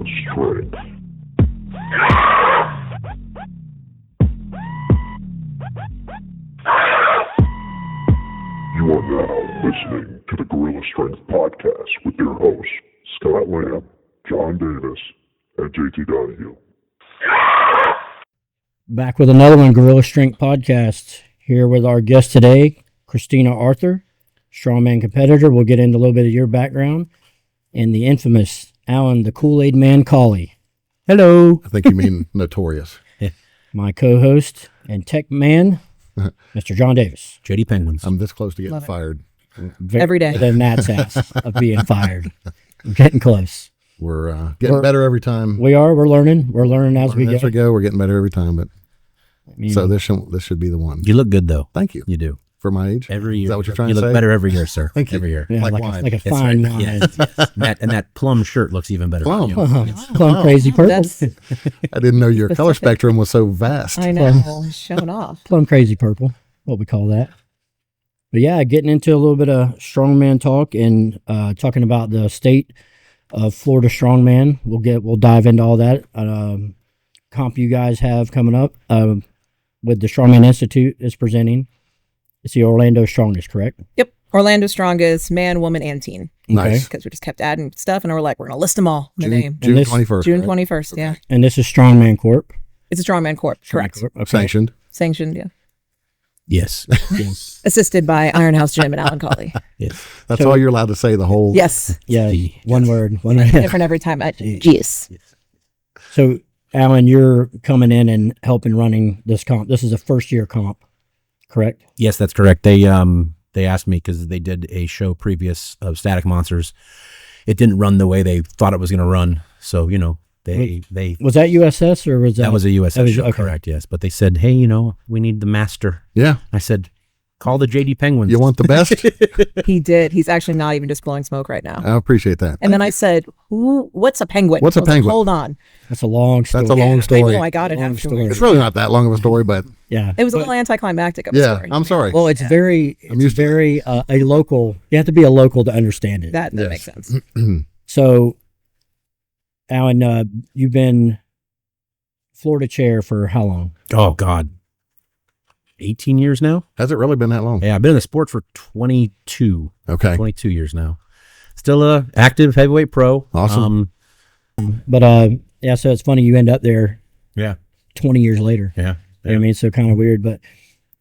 strength. You are now listening to the Gorilla Strength Podcast with your hosts, Scott Lamb, John Davis, and JT Donahue. Back with another one, Gorilla Strength Podcast. Here with our guest today, Christina Arthur, Strongman competitor. We'll get into a little bit of your background. And the infamous Alan, the Kool-Aid Man, Colley. Hello. I think you mean notorious. My co-host and tech man, Mr. John Davis. JD Penguins. I'm this close to getting fired. Every day. The gnat's ass of being fired. We're getting close. We're getting better every time. We are. We're learning. We're learning as we go. We're getting better every time. But so this should be the one. You look good, though. Thank you. You do. For my age? Every year. Is that what you're trying to say? You look better every year, sir. Thank you. Every year. Yeah, like like wine. a fine wine. Yes. And that plum shirt looks even better. Plum. Plum crazy purple. That's, I didn't know your color spectrum was so vast. I know, showing off. Plum crazy purple, what we call that. But yeah, getting into a little bit of strongman talk and talking about the state of Florida strongman. We'll dive into all that. Comp you guys have coming up with the Strongman Institute is presenting. It's the Orlando Strongest, correct? Yep. Orlando Strongest, man, woman, and teen. Nice. Because we just kept adding stuff, and we're like, we're going to list them all in the name. June this- 21st. June right? 21st, yeah. And this is Strongman Corp. It's a Strongman Corp, correct. Corp, okay. Sanctioned. Sanctioned, yeah. Yes. Yes. Assisted by Ironhouse Gym and Alan Colley. Yes. That's So- all you're allowed to say, the whole. Yes. Yeah, The- one word. Different every time. Jeez. So, Alan, you're coming in and helping running this comp. This is a first-year comp, correct? Yes, that's correct. They asked me because they did a show previous of Static Monsters. It didn't run the way they thought it was going to run. So, they Was that USS or was that? that was a USF show, okay. correct, yes. But they said, hey, we need the master. Yeah. I said, call the JD Penguins. You want the best? He did. He's actually not even just blowing smoke right now. I appreciate that. And then I said, what's a penguin? What's a I was like, penguin? Hold on. That's a long story. That's a long story. Oh, I got it Long afterwards. story. It's really not that long of a story, but Yeah. It was a little anticlimactic of a yeah, story. I'm sorry. Well, it's very, I'm used to it. very a local. You have to be a local to understand it. That Yes. makes sense. So, Alan, you've been Florida chair for how long? Oh, God. 18 years now? Has it really been that long? Yeah, I've been in the sport for 22. Okay. 22 years now. Still a active heavyweight pro. Awesome. But yeah, so it's funny you end up there Yeah. 20 years later. Yeah. You know what I mean? So kind of weird, but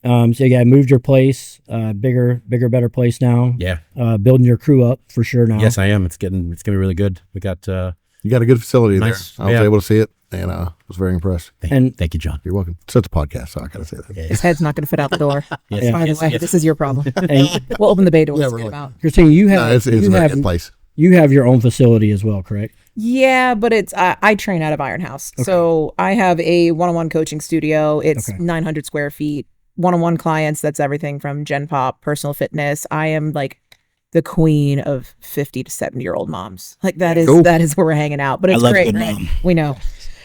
so you got moved your place, bigger, better place now. Yeah. Building your crew up for sure now. Yes, I am. It's gonna be really good. We got You got a good facility Nice. there. I was able to see it, and I was very impressed. thank you, John. You're welcome. So it's a podcast, so I got to say that. His head's not going to fit out the door. Yes, By the yes, way, yes. this is your problem. And We'll open the bay doors. Yeah, Get really. him out. Christine, you have No, it's you a very have good place. you have your own facility as well, correct? Yeah, but it's I train out of Ironhouse. So I have a one-on-one coaching studio. It's Okay. 900 square feet. One-on-one clients. That's everything from Gen Pop, personal fitness. I am like the queen of 50 to 70-year-old moms. Like that is Cool. that is where we're hanging out. But it's love a great. good Right? mom. We know.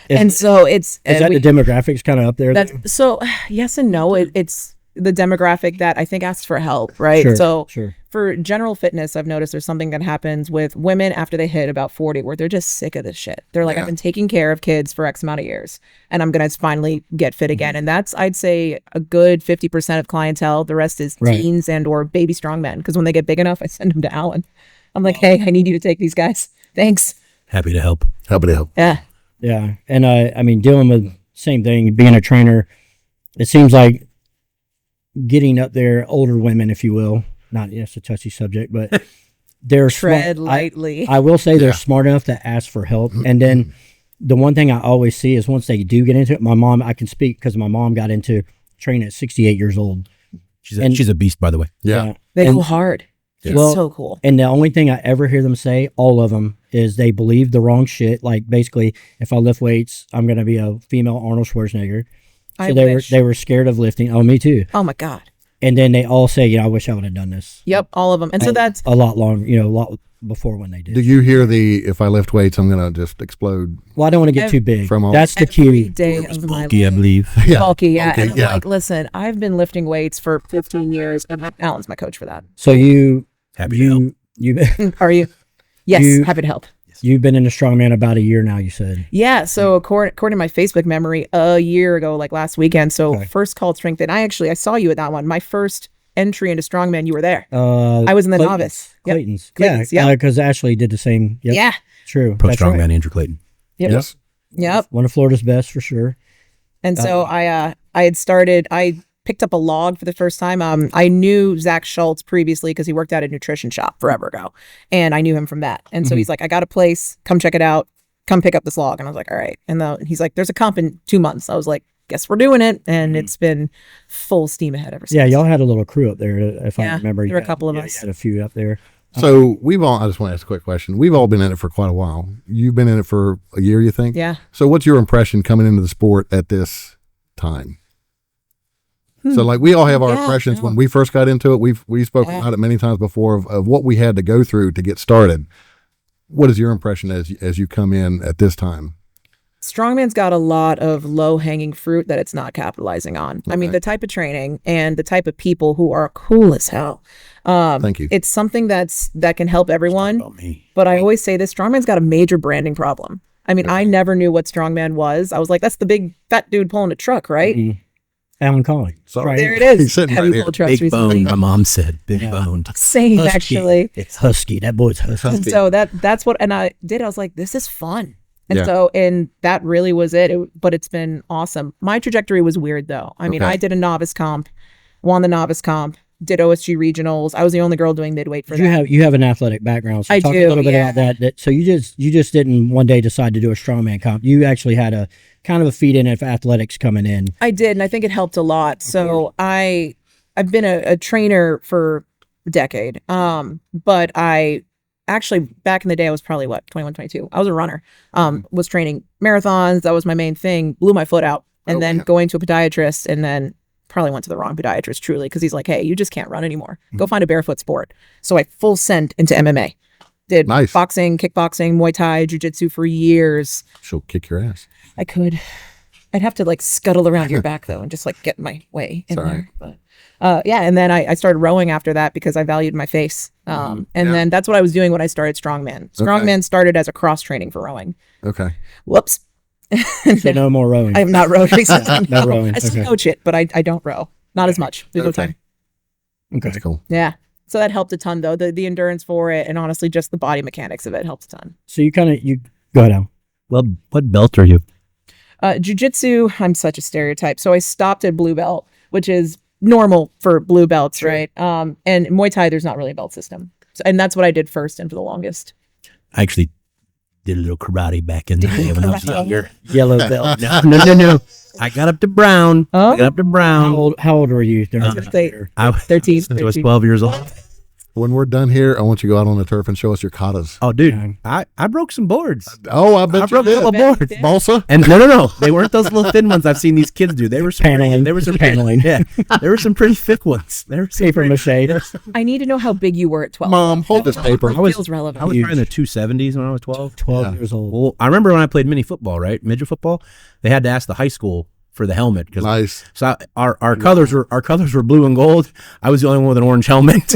Is- And so it's Is that we- the demographics kind of up there? that's so yes and no. It's the demographic that I think asks for help, right? Sure, So sure. for general fitness, I've noticed there's something that happens with women after they hit about 40 where they're just sick of this shit. They're like, Yeah. I've been taking care of kids for X amount of years and I'm going to finally get fit again. And that's, I'd say, a good 50% of clientele. The rest is Right. teens and or baby strongmen. Because when they get big enough, I send them to Alan. I'm like, hey, I need you to take these guys. Thanks. Happy to help. Happy to help. Yeah. Yeah, and I mean, dealing with same thing, being a trainer, it seems like getting up there, older women, if you will, not it's a touchy subject, but they're Tread smart. lightly. I will say they're Yeah. smart enough to ask for help, and then the one thing I always see is once they do get into it, my mom, I can speak because my mom got into training at 68 years old. And- She's a beast, by the way. Yeah. They and- go hard. It's Well, so cool. And the only thing I ever hear them say, all of them, is they believe the wrong shit. Like basically, if I lift weights, I'm going to be a female Arnold Schwarzenegger. So I they wish. they were scared of lifting. Oh, me too. Oh my God. And then they all say, I wish I would have done this. Yep. All of them. And so that's, a lot long, a lot before when they did. Do you hear the if I lift weights, I'm going to just explode? Well, I don't want to get too big. From all- That's the every key. day of my Bulky, I life. believe. Yeah. Bulky, yeah. Okay, And I'm yeah. like, listen, I've been lifting weights for 15 years, and Alan's my coach for that. So you, Happy to help. you, Are you? Yes, You- happy to help. You've been in the strongman about a year now, you said. Yeah. So according to my Facebook memory, a year ago, like last weekend. So Okay. first called strength. And I saw you at that one. My first entry into strongman, you were there. I I was in the novice. Yep. Clayton's. Clayton's, Yeah, yep. because Ashley did the same. Yep. Yeah. True. Pro That's strongman right. Andrew Clayton. Yep. Yes. Yep. One of Florida's best for sure. And so I picked up a log for the first time. I knew Zach Schultz previously because he worked at a nutrition shop forever ago. And I knew him from that. And so he's like, I got a place, come check it out, come pick up this log. And I was like, all right. And he's like, there's a comp in 2 months. I was like, guess we're doing it. And it's been full steam ahead ever since. Yeah, y'all had a little crew up there, if I Yeah, remember. there were a You couple of had- us. You had a few up there. So I just want to ask a quick question. We've all been in it for quite a while. You've been in it for a year, you think? Yeah. So what's your impression coming into the sport at this time? So like we all have our Yeah, impressions yeah. when we first got into it. We've spoken Yeah. about it many times before of what we had to go through to get started. What is your impression as you come in at this time? Strongman's got a lot of low-hanging fruit that it's not capitalizing on. I mean, Okay. the type of training and the type of people who are cool as hell. Thank you. It's something that can help everyone. About me. But I always say this, Strongman's got a major branding problem. I mean, I never knew what Strongman was. I was like, that's the big fat dude pulling a truck, right? Alan Colley. So Right. There it is. He's sitting Have right you here. pulled trucks Big recently? bone, my mom said. Big Yeah. bone. Same, Husky. actually. It's husky. That boy's husky. And so that's what, and I was like, this is fun. And Yeah. and that really was it. But it's been awesome. My trajectory was weird though. I mean, Okay. I did a novice comp, won the novice comp, did OSG regionals. I was the only girl doing midweight for that. You have an athletic background. So I talk do, a little bit yeah. about that. So you just didn't one day decide to do a strongman comp. You actually had a kind of a feed in of athletics coming in. I did, and I think it helped a lot. So I've been a trainer for a decade. But I actually back in the day I was probably 21, 22. I was a runner. Was training marathons. That was my main thing. Blew my foot out, and then going to a podiatrist, and then probably went to the wrong podiatrist truly because he's like, hey, you just can't run anymore. Go find a barefoot sport. So I full sent into MMA. Did Nice. boxing, kickboxing, Muay Thai, jiu-jitsu for years. She'll kick your ass. I could. I'd have to like scuttle around your back though and just like get my way in It's all there. But yeah, and then I started rowing after that because I valued my face. And then that's what I was doing when I started Strongman. Strongman started as a cross training for rowing. Okay. Whoops. So no more rowing. I have not rowed recently. No rowing. I still Okay. coach it, but I don't row. Not as much. There's no Okay. time. Okay. That's cool. Yeah. So that helped a ton though. The endurance for it and honestly just the body mechanics of it helped a ton. So you go ahead, Al. Well, what belt are you? Jiu-jitsu, I'm such a stereotype. So I stopped at blue belt, which is normal for blue belts, right? And Muay Thai, there's not really a belt system. So, and that's what I did first and for the longest. I actually did a little karate back in the day when I was karate? younger. Yellow belt. No. I got up to brown. Oh? I got up to How brown. old were you during gonna say- that? I 13. I was 13. 12 years old. When we're done here, I want you to go out on the turf and show us your katas. Oh, dude, Okay. I broke some boards. Oh, I I bet you broke a couple did. boards. Yeah. Balsa? And no, they weren't those little thin ones I've seen these kids do. They were some Paneling. There were some Paneling. Yeah, there were some pretty thick ones. There were some Paper mache. I need to know how big you were at 12. Mom, hold this paper. It was- feels relevant. I was probably in the 270s when I was 12. 12 Yeah. years old. Well, I remember when I played mini football, right? Midget football. They had to ask the high school for the helmet because Nice. so our colors were blue and gold. I was the only one with an orange helmet.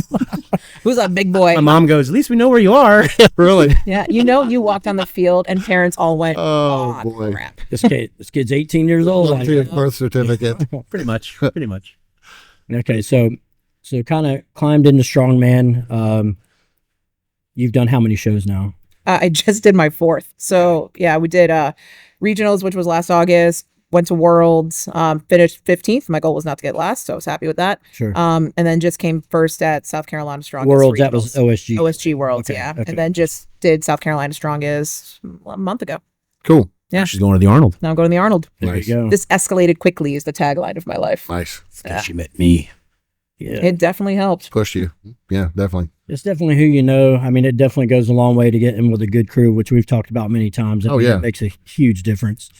Who's that big boy? My mom goes, "At least we know where you are." Really? Yeah, you walked on the field and parents all went, Oh, "Oh, boy. crap." This kid's 18 years old. Look at your birth certificate. Pretty much. Okay, so kind of climbed into strongman. You've done how many shows now? I just did my 4th. So yeah, we did regionals, which was last August. Went to Worlds, finished 15th. My goal was not to get last, so I was happy with that. Sure. And then just came first at South Carolina Strongest Worlds, that was regionals. OSG. OSG Worlds, Okay, yeah. okay. And then just did South Carolina Strongest a month ago. Cool. Yeah. She's going to the Arnold. Now I'm going to the Arnold. There Nice. you go. This escalated quickly is the tagline of my life. Nice. Yeah. She met me. Yeah. It definitely helped. Push you. Yeah, definitely. It's definitely who you know. I mean, it definitely goes a long way to get in with a good crew, which we've talked about many times. Oh, yeah. It makes a huge difference.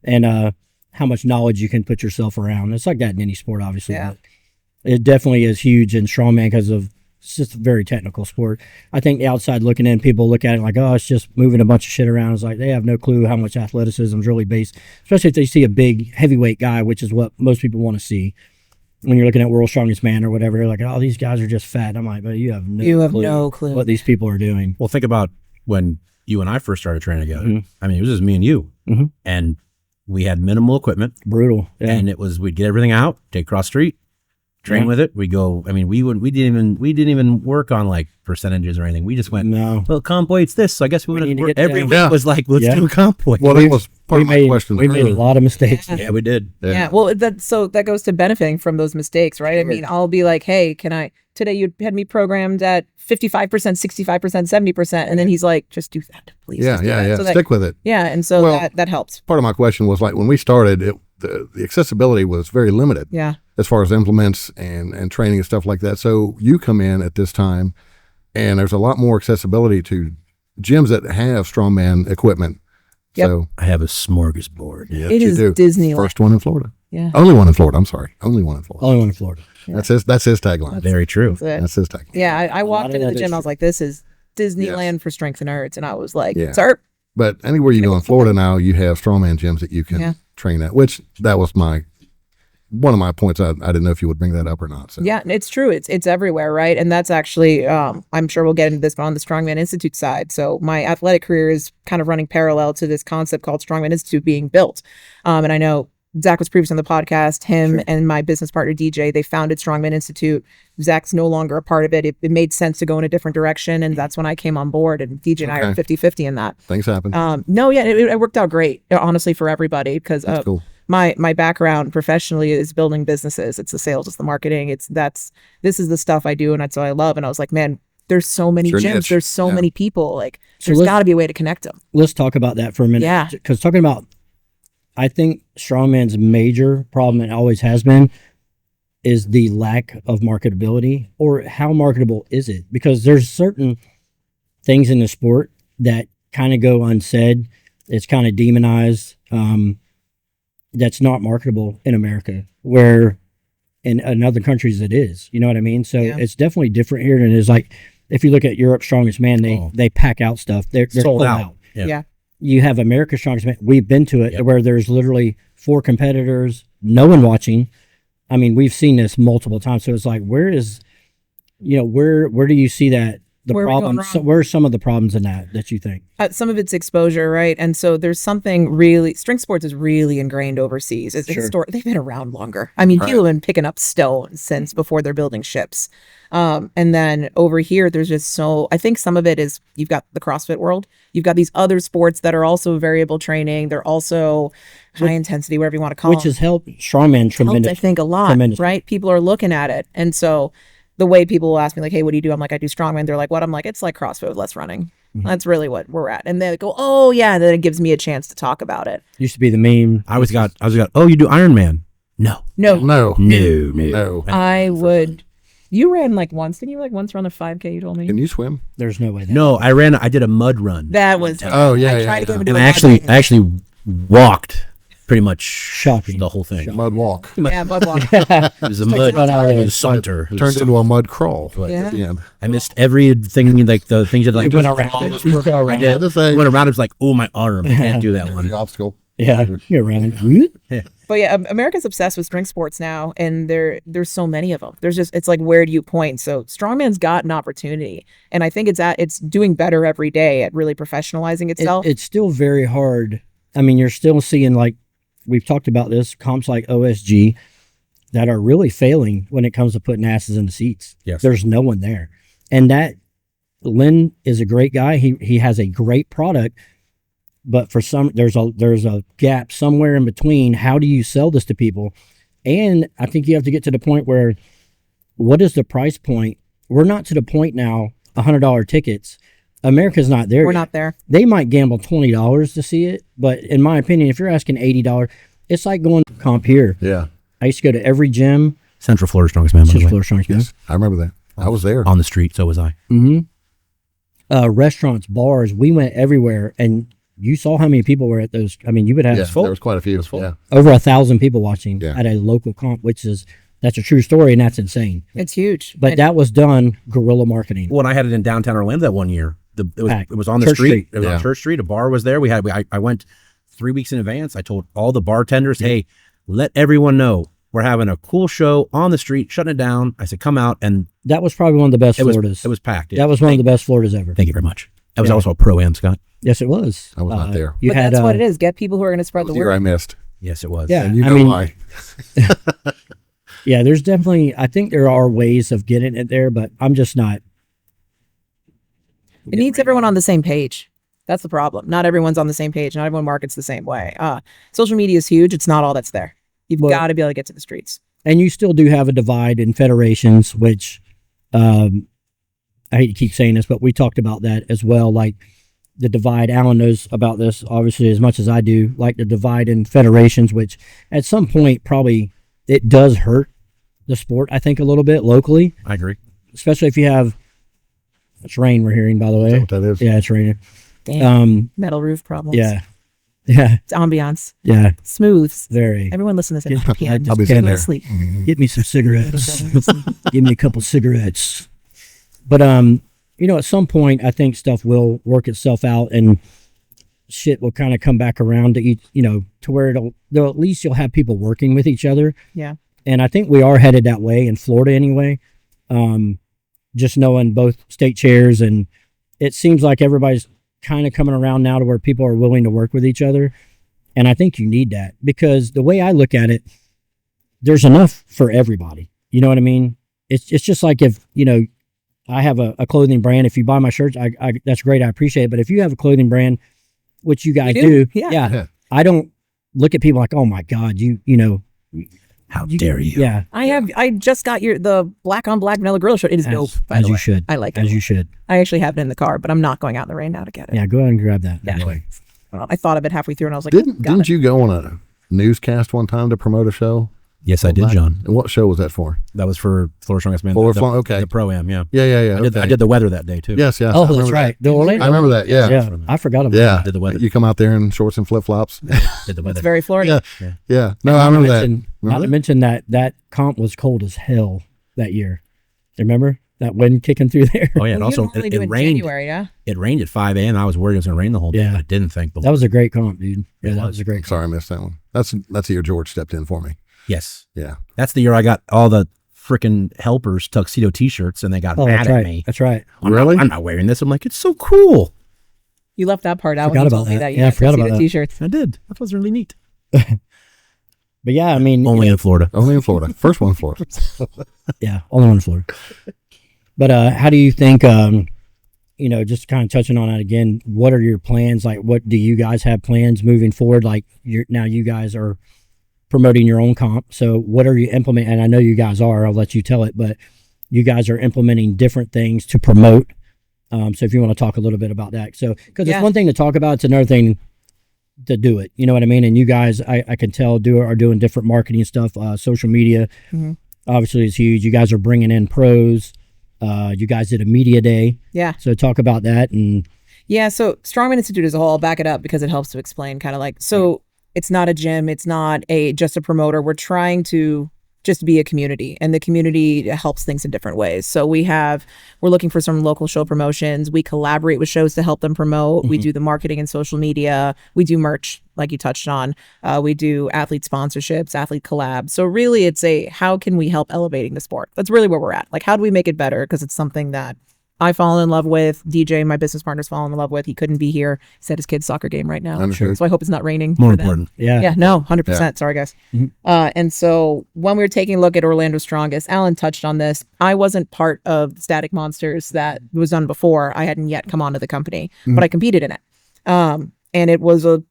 And how much knowledge you can put yourself around. It's like that in any sport, obviously. Yeah. But it definitely is huge in strongman because it's just a very technical sport. I think the outside looking in, people look at it like, oh, it's just moving a bunch of shit around. It's like they have no clue how much athleticism is really based, especially if they see a big heavyweight guy, which is what most people want to see. When you're looking at World's Strongest Man or whatever, they're like, oh, these guys are just fat. I'm like, but you have no You have clue no clue. what these people are doing. Well, think about when you and I first started training together. Mhm. I mean, it was just me and you, Mhm. and we had minimal equipment, Brutal. Yeah. and it was we'd get everything out, take cross street, train Yeah. with it. We go. I mean, we didn't even work on like percentages or anything. We just went. No. Well, comp weight's this, so I guess we We need to would. get Every down. week Yeah. was like, let's Yeah. do a comp weight. Well, that was part of my question. We made a lot of mistakes. Yeah. Yeah, we did. Yeah. Well, that goes to benefiting from those mistakes, right? I mean, I'll be like, hey, today you had me programmed at 55%, 65%, 70%. And then he's like, just do that, please. Yeah, just do yeah, that. yeah. So that- Stick with it. yeah. And so Well- that helps. Part of my question was like when we started, the accessibility was very limited Yeah. as far as implements and training and stuff like that. So you come in at this time, and there's a lot more accessibility to gyms that have strongman equipment. Yep. So I have a smorgasbord. yes, It you is do. Disneyland. First one in Florida. Yeah. Only one in Florida. I'm sorry. Only one in Florida. Only one in Florida. That's his tagline. Very true. That's it. That's his tagline. Yeah. I walked of into the that gym. is I was like, this is Disneyland for strength and nerds. And I was like, Yeah. sir. But anywhere you go in Florida now, you have strongman gyms that you can Yeah. train at, which that was one of my points. I didn't know if you would bring that up or not. So. Yeah, it's true. It's everywhere, right? And that's actually, I'm sure we'll get into this, but on the Strongman Institute side. So my athletic career is kind of running parallel to this concept called Strongman Institute being built. And I know Zach was previously on the podcast. Him and my business partner DJ, they founded Strongman Institute. Zach's no longer a part of it. It made sense to go in a different direction, and that's when I came on board. And DJ and I are Okay. 50-50 in that. Things happen. No, yeah, it worked out great, honestly, for everybody because That's cool. my background professionally is building businesses. It's the sales, it's the marketing. This is the stuff I do, and that's what I love. And I was like, man, there's so many It's your gyms, niche. there's so Yeah. many people. Like, So there's let's- got to be a way to connect them. Let's talk about that for a minute. Yeah. Because talking about, I think strongman's major problem, and always has been, is the lack of marketability, or how marketable is it? Because there's certain things in the sport that kind of go unsaid. It's kind of demonized. That's not marketable in America, where in other countries it is. You know what I mean? So Yeah. it's definitely different here than it is. Like if you look at Europe's Strongest Man, they pack out stuff. They're Sold full out. Yeah. You have America's Strongest Man. We've been to it Yep. where there's literally 4 competitors, no one watching. I mean, we've seen this multiple times. So it's like, where do you see that? The Where are we going problems. So wrong? where are some of the problems in that you think? Some of it's exposure, right? And so there's something really, strength sports is really ingrained overseas. It's Sure. they've been around longer. I mean, people have been picking up stone since before they're building ships. And then over here, there's just I think some of it is you've got the CrossFit world. You've got these other sports that are also variable training. They're also high intensity, whatever you want to call Which them. has helped strongman Helped, tremendous. I think, a lot, tremendous. right? People are looking at it. And so the way people will ask me, like, hey, what do you do? I'm like, I do strongman. They're like, what? I'm like, it's like CrossFit with less running. Mm-hmm. That's really what we're at. And they go, oh, yeah. And then it gives me a chance to talk about it. Used to be the meme. I was got. Oh, you do Ironman? No. No, No. I would. You ran like once. Didn't you like once run a 5K? You told me. Can you swim? There's no way. No, I did a mud run. That was. Oh, yeah, I yeah, tried to get yeah. him to do And a I actually walked pretty much Shocking. the whole thing. Mud walk. yeah, mud walk. It was a mud. run out of It there. was saunter. It was Turned into a mud crawl Yeah. at the end. I missed everything, like the things that like went around it. I did. The thing. Went around. It was like, oh, my arm. I can't do that one. The obstacle. Yeah, you're running. But yeah, America's obsessed with strength sports now, and there's so many of them. It's like, where do you point? So strongman's got an opportunity, and I think it's doing better every day at really professionalizing itself. It's still very hard. I mean, you're still seeing, like we've talked about this, comps like OSG that are really failing when it comes to putting asses in the seats. Yes. There's no one there. And that Lynn is a great guy. He has a great product, but for some, there's a gap somewhere in between. How do you sell this to people? And I think you have to get to the point where, what is the price point? We're not to the point now, $100 tickets. America's not there We're yet. not there. They might gamble $20 to see it, but in my opinion, if you're asking $80, it's like going to comp here. Yeah. I used to go to every gym. Central Florida Strongest Man, by the Central way. Florida Strongest Man. Yes. I remember that. I was there. On the street, so was I. Restaurants, bars, we went everywhere, and you saw how many people were at those. I mean, you would have Yeah, there was quite a few. Yeah. over 1,000 people watching Yeah. at a local comp, that's a true story, and that's insane. It's huge. But that was done guerrilla marketing. When I had it in downtown Orlando that one year, Packed. it was on the Church street. Street. It was Yeah. on Church Street. A bar was there. I went 3 weeks in advance. I told all the bartenders, hey, let everyone know we're having a cool show on the street, shutting it down. I said, come out. And That was probably one of the best it was, Floridas. it was packed. That was one of the best Floridas ever. Thank you very much. That was Yeah. also a pro-am, Scott. Yes, it was. I was not there. You But had, that's what it is. Get people who are going to spread the The year word. I missed. Yes, it was. Yeah. And you I know mean- why. Yeah, there's definitely, I think there are ways of getting it there, but I'm just not. It needs everyone on the same page. That's the problem. Not everyone's on the same page. Not everyone markets the same way. Social media is huge. It's not all that's there. You've Well- got to be able to get to the streets. And you still do have a divide in federations, which I hate to keep saying this, but we talked about that as well. Like the divide, Alan knows about this obviously as much as I do, like the divide in federations, which at some point probably it does hurt the sport, I think, a little bit locally, I agree. especially if you have, it's rain we're hearing, by the Is way. that what that is? Yeah, it's raining. Damn. Metal roof problems. Yeah. Yeah. It's ambiance. Yeah. Smooth. Very. Everyone listen to this. Yeah. Yeah, I'll be just sitting go to there. sleep. Get me some cigarettes. Give me a couple cigarettes. But you know, at some point I think stuff will work itself out and shit will kind of come back around to each, you know, to where though at least you'll have people working with each other. Yeah. And I think we are headed that way in Florida anyway. Just knowing both state chairs, and it seems like everybody's kind of coming around now to where people are willing to work with each other. And I think you need that, because the way I look at it, there's enough for everybody. You know what I mean? It's just like if, you know, I have a clothing brand. If you buy my shirts, I that's great. I appreciate it. But if you have a clothing brand, which you guys do? do, Yeah. I don't look at people like, oh my God, you know, How dare you? yeah, I just got the black on black vanilla gorilla shirt. It is dope. By as the you way. should. I like As it. you should. I actually have it in the car, but I'm not going out in the rain now to get it. Yeah, go ahead and grab that. Yeah. I thought of it halfway through and I was like, Didn't you go on a newscast one time to promote a show? Yes, I did, John. And what show was that for? That was for Florida Strongest Man. Florida okay. The Pro-Am, yeah. Yeah. I did the weather that day, too. Yes. Oh, I that's remember right. that. The Orlando. I remember that. Yeah. Yeah, I forgot about Yeah. Did the weather. You come out there in shorts and flip flops. Did the weather. it's very Florida. Yeah. No, I remember that. Not to mention that comp was cold as hell that year. Remember that wind kicking through there? Oh, yeah. And Well, you also, normally do it in rained. January, yeah. It rained at 5 a.m. I was worried it was going to rain the whole day. Yeah. I didn't think. That was a great comp, dude. Yeah, It that was. was a great comp. Sorry, I missed that one. That's the year George stepped in for me. Yes. Yeah. That's the year I got all the freaking helpers tuxedo T-shirts and they got Oh, mad that's at right. me. That's right. Really? I'm not wearing this. I'm like, it's so cool. You left that part out Forgot when you about told me that. that. You Yeah, I had forgot tuxedo about that. T-shirts. I did. That was really neat. But yeah, I mean, Only in Florida. Only in Florida. First one in Florida. yeah, only one floor. But how do you think? You know, just kind of touching on it again. What are your plans? Like, what do you guys have plans moving forward? Like, now you guys are promoting your own comp. So, what are you implementing? And I know you guys are. I'll let you tell it. But you guys are implementing different things to promote. So, if you want to talk a little bit about that, so because Yeah. it's one thing to talk about, it's another thing to do it. You know what I mean? And you guys, I can tell, are doing different marketing stuff. Social media, obviously, is huge. You guys are bringing in pros. You guys did a media day. Yeah. So talk about that. And Yeah, so Strongman Institute as a whole, I'll back it up because it helps to explain kind of like, so it's not a gym, it's not just a promoter. We're trying to just be a community, and the community helps things in different ways. So we're looking for some local show promotions. We collaborate with shows to help them promote. We do the marketing and social media. We do merch, like you touched on. We do athlete sponsorships, athlete collabs. So really it's how can we help elevating the sport? That's really where we're at. Like, how do we make it better? Because it's something that I fall in love with. DJ, my business partner's fallen in love with. He couldn't be here. He's at his kid's soccer game right now. Understood. So I hope it's not raining. More for them. important. yeah, Yeah, no, 100%. Sorry, guys. And so when we were taking a look at Orlando Strongest, Alan touched on this. I wasn't part of Static Monsters that was done before. I hadn't yet come onto the company, but I competed in it. And it was a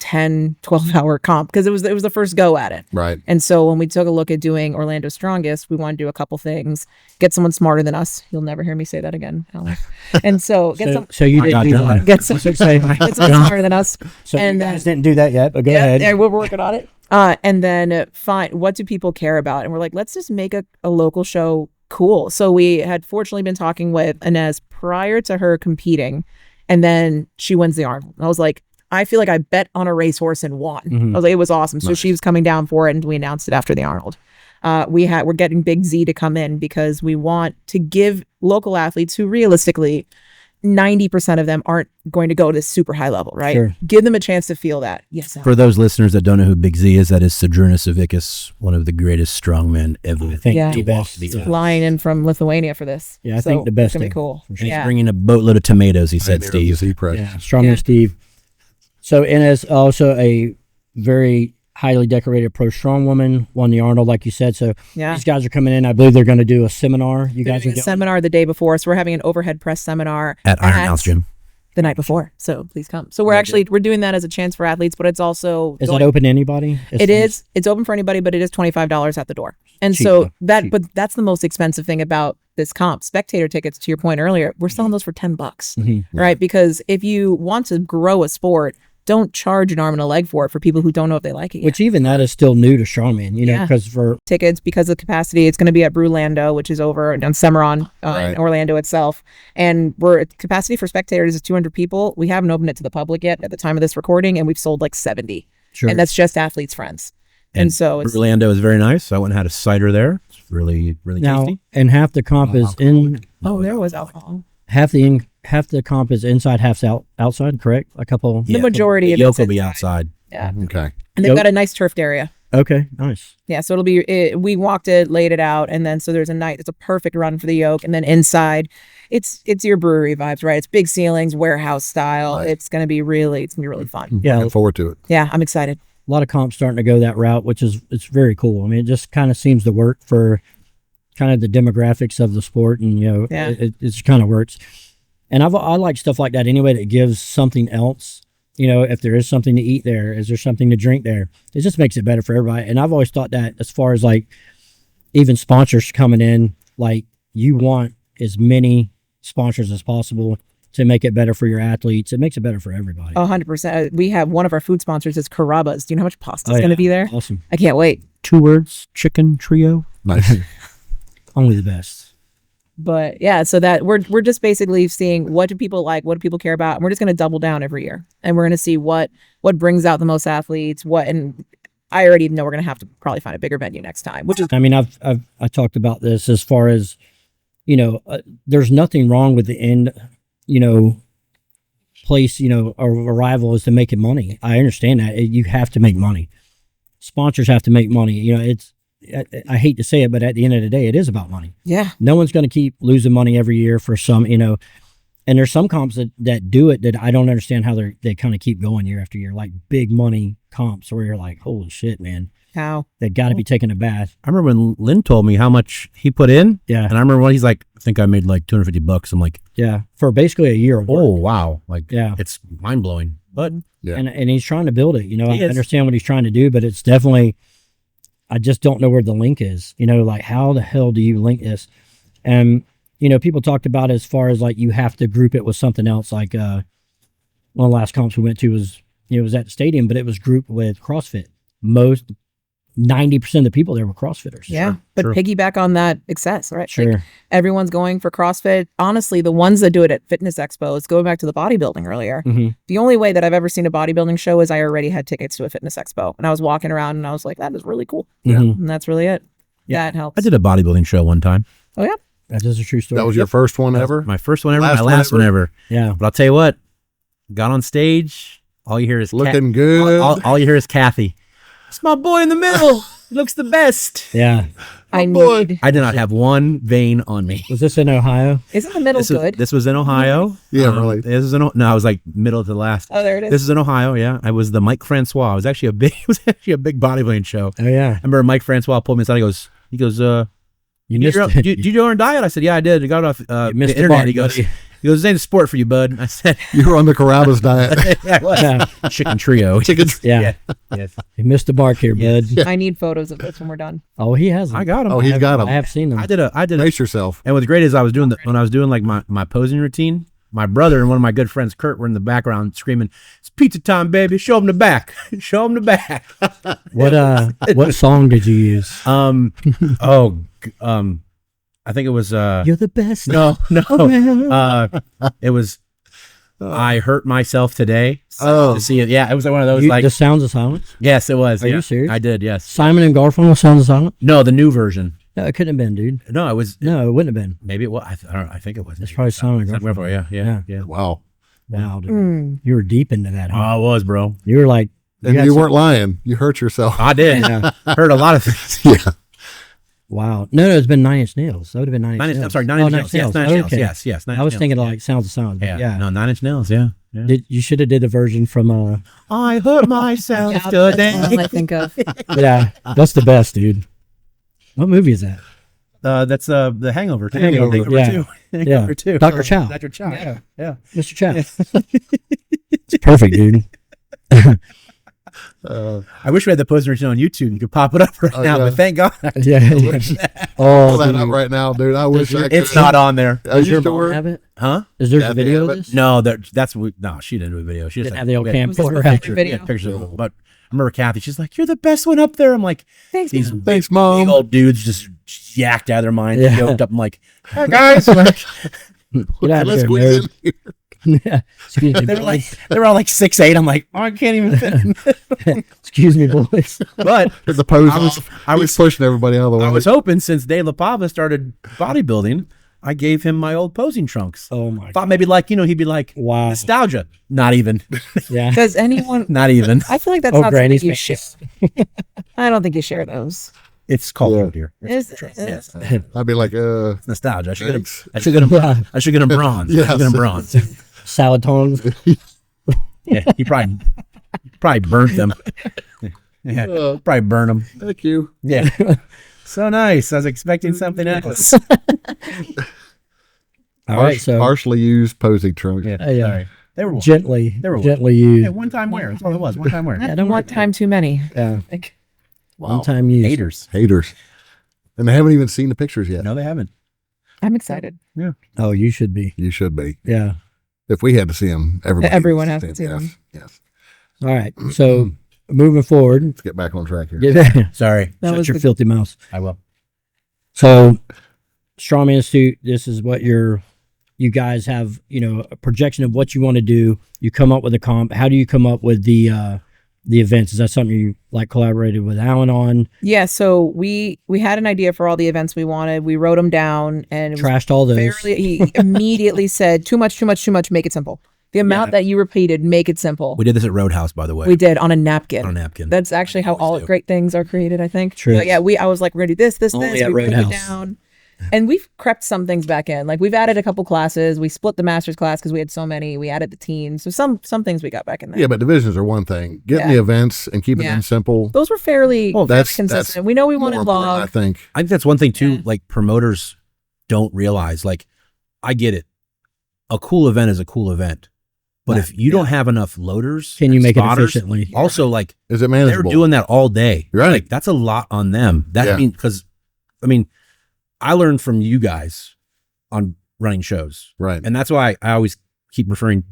10, 12-hour comp because it was the first go at it. Right. And so when we took a look at doing Orlando Strongest, we wanted to do a couple things. Get someone smarter than us. You'll never hear me say that again, Alan. And so so you didn't do John. that. get someone smarter than us. So And you then- guys didn't do that yet, but go ahead. Yeah, we're working on it. And then find what do people care about? And we're like, let's just make a local show cool. So we had fortunately been talking with Inez prior to her competing, and then she wins the Arnold. I was like, I feel like I bet on a racehorse and won. I was like, it was awesome. So she was coming down for it, and we announced it after the Arnold. We're getting Big Z to come in because we want to give local athletes who realistically 90% of them aren't going to go to super high level, right? Sure. Give them a chance to feel that. Yes. For those listeners that don't know who Big Z is, that is Sojourner Savickas, one of the greatest strongmen ever. I think Yeah. the best. Flying in from Lithuania for this. Yeah, I think the best It's gonna be thing, cool. for sure. He's Yeah. bringing a boatload of tomatoes, he said, Steve. Yeah, Strongman Yeah. Steve. So, and as also a very highly decorated pro strong woman, won the Arnold, like you said. So Yeah. these guys are coming in. I believe they're going to do a seminar. You They're guys are doing a doing seminar the day before, so we're having an overhead press seminar At Ironhouse Gym. the night before. So please come. So we're doing that as a chance for athletes, but it's also Is that open to anybody? It's open for anybody, but it is $25 at the door. And Cheap, so though. Cheap. but that's the most expensive thing about this comp. Spectator tickets, to your point earlier, we're selling those for $10, Mhm. right? Because if you want to grow a sport, don't charge an arm and a leg for it for people who don't know if they like it yet. Which even that is still new to strongman, you know, Yeah. because for Tickets, because of capacity, it's going to be at Brulando, which is over on Cimarron in Orlando itself. And we're capacity for spectators is 200 people. We haven't opened it to the public yet at the time of this recording, and we've sold like 70. sure. And that's just athletes' friends. And so it's Orlando is very nice. So I went and had a cider there. It's really, really now, tasty. and half the comp is in there was alcohol. half the comp is inside, half's outside, correct? A couple. The majority of Yoke it's will be inside. outside. Yeah. Okay. And they've got a nice turfed area. Okay, nice. Yeah, so it'll be. We walked it, laid it out, and then so there's a night. It's a perfect run for the yoke, and then inside, it's your brewery vibes, right? It's big ceilings, warehouse style. Right. It's gonna be really fun. Yeah, Looking forward to it. Yeah, I'm excited. a lot of comps starting to go that route, which is it's very cool. I mean, it just kind of seems to work for kind of the demographics of the sport, and you know, Yeah. it just kind of works. And I like stuff like that anyway. That gives something else. You know, if there is something to eat there, is there something to drink there? It just makes it better for everybody. And I've always thought that as far as like even sponsors coming in, like you want as many sponsors as possible to make it better for your athletes. It makes it better for everybody. 100%. We have one of our food sponsors is Carrabba's. Do you know how much pasta is Oh, going to yeah. be there? Awesome. I can't wait. 2 words, chicken trio. Nice. Only the best. But yeah, so that we're just basically seeing what do people like, what do people care about, and we're just going to double down every year, and we're going to see what brings out the most athletes. And I already know we're going to have to probably find a bigger venue next time, which is I mean, I talked about this as far as, you know, there's nothing wrong with the end, you know, place, you know, or arrival is to making money. I understand that. You have to make money. Sponsors have to make money. You know, I hate to say it, but at the end of the day, it is about money. yeah. No one's going to keep losing money every year for some, you know, and there's some comps that do it that I don't understand how they kind of keep going year after year, like big money comps where you're like, holy shit, man, How? they got to be taking a bath. I remember when Lynn told me how much he put in, Yeah. and I remember when he's like, I think I made like $250. I'm like, Yeah. For basically a year of work. oh wow, like Yeah. it's mind blowing. But Yeah. And he's trying to build it, you know, I He is. understand what he's trying to do, but it's definitely, I just don't know where the link is, you know, like how the hell do you link this? And, you know, people talked about as far as like, you have to group it with something else. Like, one of the last comps we went to was, you know, it was at the stadium, but it was grouped with CrossFit. 90% of the people there were CrossFitters. Yeah. But Sure. piggyback on that excess, right? Sure. Like, everyone's going for CrossFit. Honestly, the ones that do it at fitness expos, going back to the bodybuilding earlier, hmm the only way that I've ever seen a bodybuilding show is I already had tickets to a fitness expo, and I was walking around and I was like, that is really cool. Mhm. And that's really it. Yeah. That helps. I did a bodybuilding show one time. Oh yeah. That is a true story. That was your first one ever? My first one ever, Last my one last one ever. Yeah. But I'll tell you what, got on stage, all you hear is Looking good. all you hear is Kathy. It's my boy in the middle. He looks the best. Yeah. I boy. need. I did not have one vein on me. Was this in Ohio? Isn't the middle good? This was in Ohio. Yeah, really. This was no, I was like middle to last. Oh, there it is. This is in Ohio. Yeah, I was the Mike Francois. It was actually a big bodybuilding show. Oh, yeah. I remember Mike Francois pulled me aside. He goes, You did missed you, it. did you do your own diet? I said, yeah, I did. I got it off the missed the internet. mark, He goes, buddy. this ain't a sport for you, bud. I said, You were on the Carrabba's diet. yeah, it was. Yeah. Chicken trio. Yeah. Yes. You missed the mark here, bud. I need photos of this when we're done. Oh, he has them. I got him. Oh, he's got I them. have seen them. I did. Brace yourself. And what's great is when I was doing like my posing routine, my brother and one of my good friends, Kurt, were in the background screaming, "It's pizza time, baby! Show him the back! Show him the back!" What song did you use? I think it was You're the best. no, Oh, man. it was I hurt myself today. Oh. To see it, yeah, it was like one of those like The Sounds of Silence. yes, it was. Are you yeah. serious? I did, yes. Simon and Garfunkel, Sounds of Silence. No, the new version. No, it couldn't have been, dude. No, it was. No, it wouldn't have been. Maybe it was. I don't know. I think it was. It's probably sonography. Yeah. Wow. Wow, dude. You were deep into that. Huh? Oh, I was, bro. You were like, And you weren't lying. You hurt yourself. I did. Heard a lot of things. Yeah. wow. No, it's been Nine Inch Nails. That would have been Nine Inch Nails. I'm sorry, Nine Inch Nails. Yes, Nine Inch Nails. Okay. Yes. Nine I was Inch thinking Nails. like Sounds of Sound. Yeah. Yeah. No, Nine Inch Nails. Yeah. You should have did the version from I hurt myself Yeah, today. that's all I think of. yeah, that's the best, dude. What movie is that? That's the Hangover. The Hangover, yeah. Two. Yeah. Hangover 2. Dr. Chow. Dr. Chow. Yeah. Mr. Chow. It's perfect, dude. I wish we had the poster on YouTube. You could pop it up right now, yeah. but thank God. Yeah. Pull Oh, that dude. up right now, dude. I wish I could. It's not on there. Are Does you your sure? mom have it? Huh? Is there Yeah, a they video of have it. this? No, no, she didn't do a video. She just Didn't have the old we had camcorder pictures- out. we had Video. pictures of it. But I remember Kathy, she's like, "You're the best one up there." I'm like, Thanks, these Mom. Thanks, big Mom. old dudes just yacked out of their minds, Yeah. yoked up. I'm like, "Hey guys," like, Get out of Let's here, squeeze nerd. in here. Yeah. Excuse me, they were boys. like, they were all like 6'8". I'm like, "Oh, I can't even fit." Excuse me, boys. But The pose I was- off. I He's was- pushing everybody out of the way. I was hoping since Dave LaPava started bodybuilding, I gave him my old posing trunks. Oh my god. Thought maybe like, he'd be like, Wow. nostalgia. Not even. Yeah. Does anyone? Not even. I feel like that's Oh, not something Granny's you face. share. I don't think you share those. It's called Yeah. dear. Is I'd be like, Nostalgia. I should get him. thanks. I should get him. Yeah. I should get him bronze. I Yes. should get him bronze. Salad tongs. Yeah, he probably burnt them. Yeah, probably burn them. Thank you. Yeah. So nice. I was expecting something else. All right, so Partially used posing trunks. Yeah. yeah. Sorry. They were gently, They were gently yeah, used. one time wear. That's all it was. One time wear. Yeah, don't one worry. time too many. Yeah. Like, One time used. Haters. Haters. And they haven't even seen the pictures yet. No, they haven't. I'm excited. Oh, you should be. You should be. Yeah. If we had to see them, Everyone has to see yes, them. Yes. All right. So moving forward, Let's get back on track here. Sorry. That shut was your the- filthy mouth. I will. So, Strongman Institute, this is what you guys have, a projection of what you want to do. You come up with a comp. How do you come up with the events? Is that something you collaborated with Alan on? Yeah. So we had an idea for all the events we wanted. We wrote them down, and it was Trashed all those. he immediately said, "Too much, too much, too much. Make it simple. The amount that you repeated, make it simple." We did this at Roadhouse, by the way. We did on a napkin. On a napkin. That's actually how all do. great things are created, I think. True. But yeah, I was like, we're gonna do this. Only We at wrote it Roadhouse. down. And we've crept some things back in. Like we've added a couple classes. We split the master's class because we had so many. We added the teens. So some things we got back in there. Yeah, but divisions are one thing. Getting Yeah. the events and keeping Yeah. them simple. Those were fairly that's consistent. We know we more wanted important, I vlog. think. I think that's one thing too. Yeah. Like promoters don't realize. Like, I get it. A cool event is a cool event, but if you don't have enough loaders, Can you and make it spotters, efficiently? Also, like Is it they're manageable? doing that all day. Right. Like that's a lot on them. That Yeah. because I learned from you guys on running shows, Right. and that's why I always keep referring.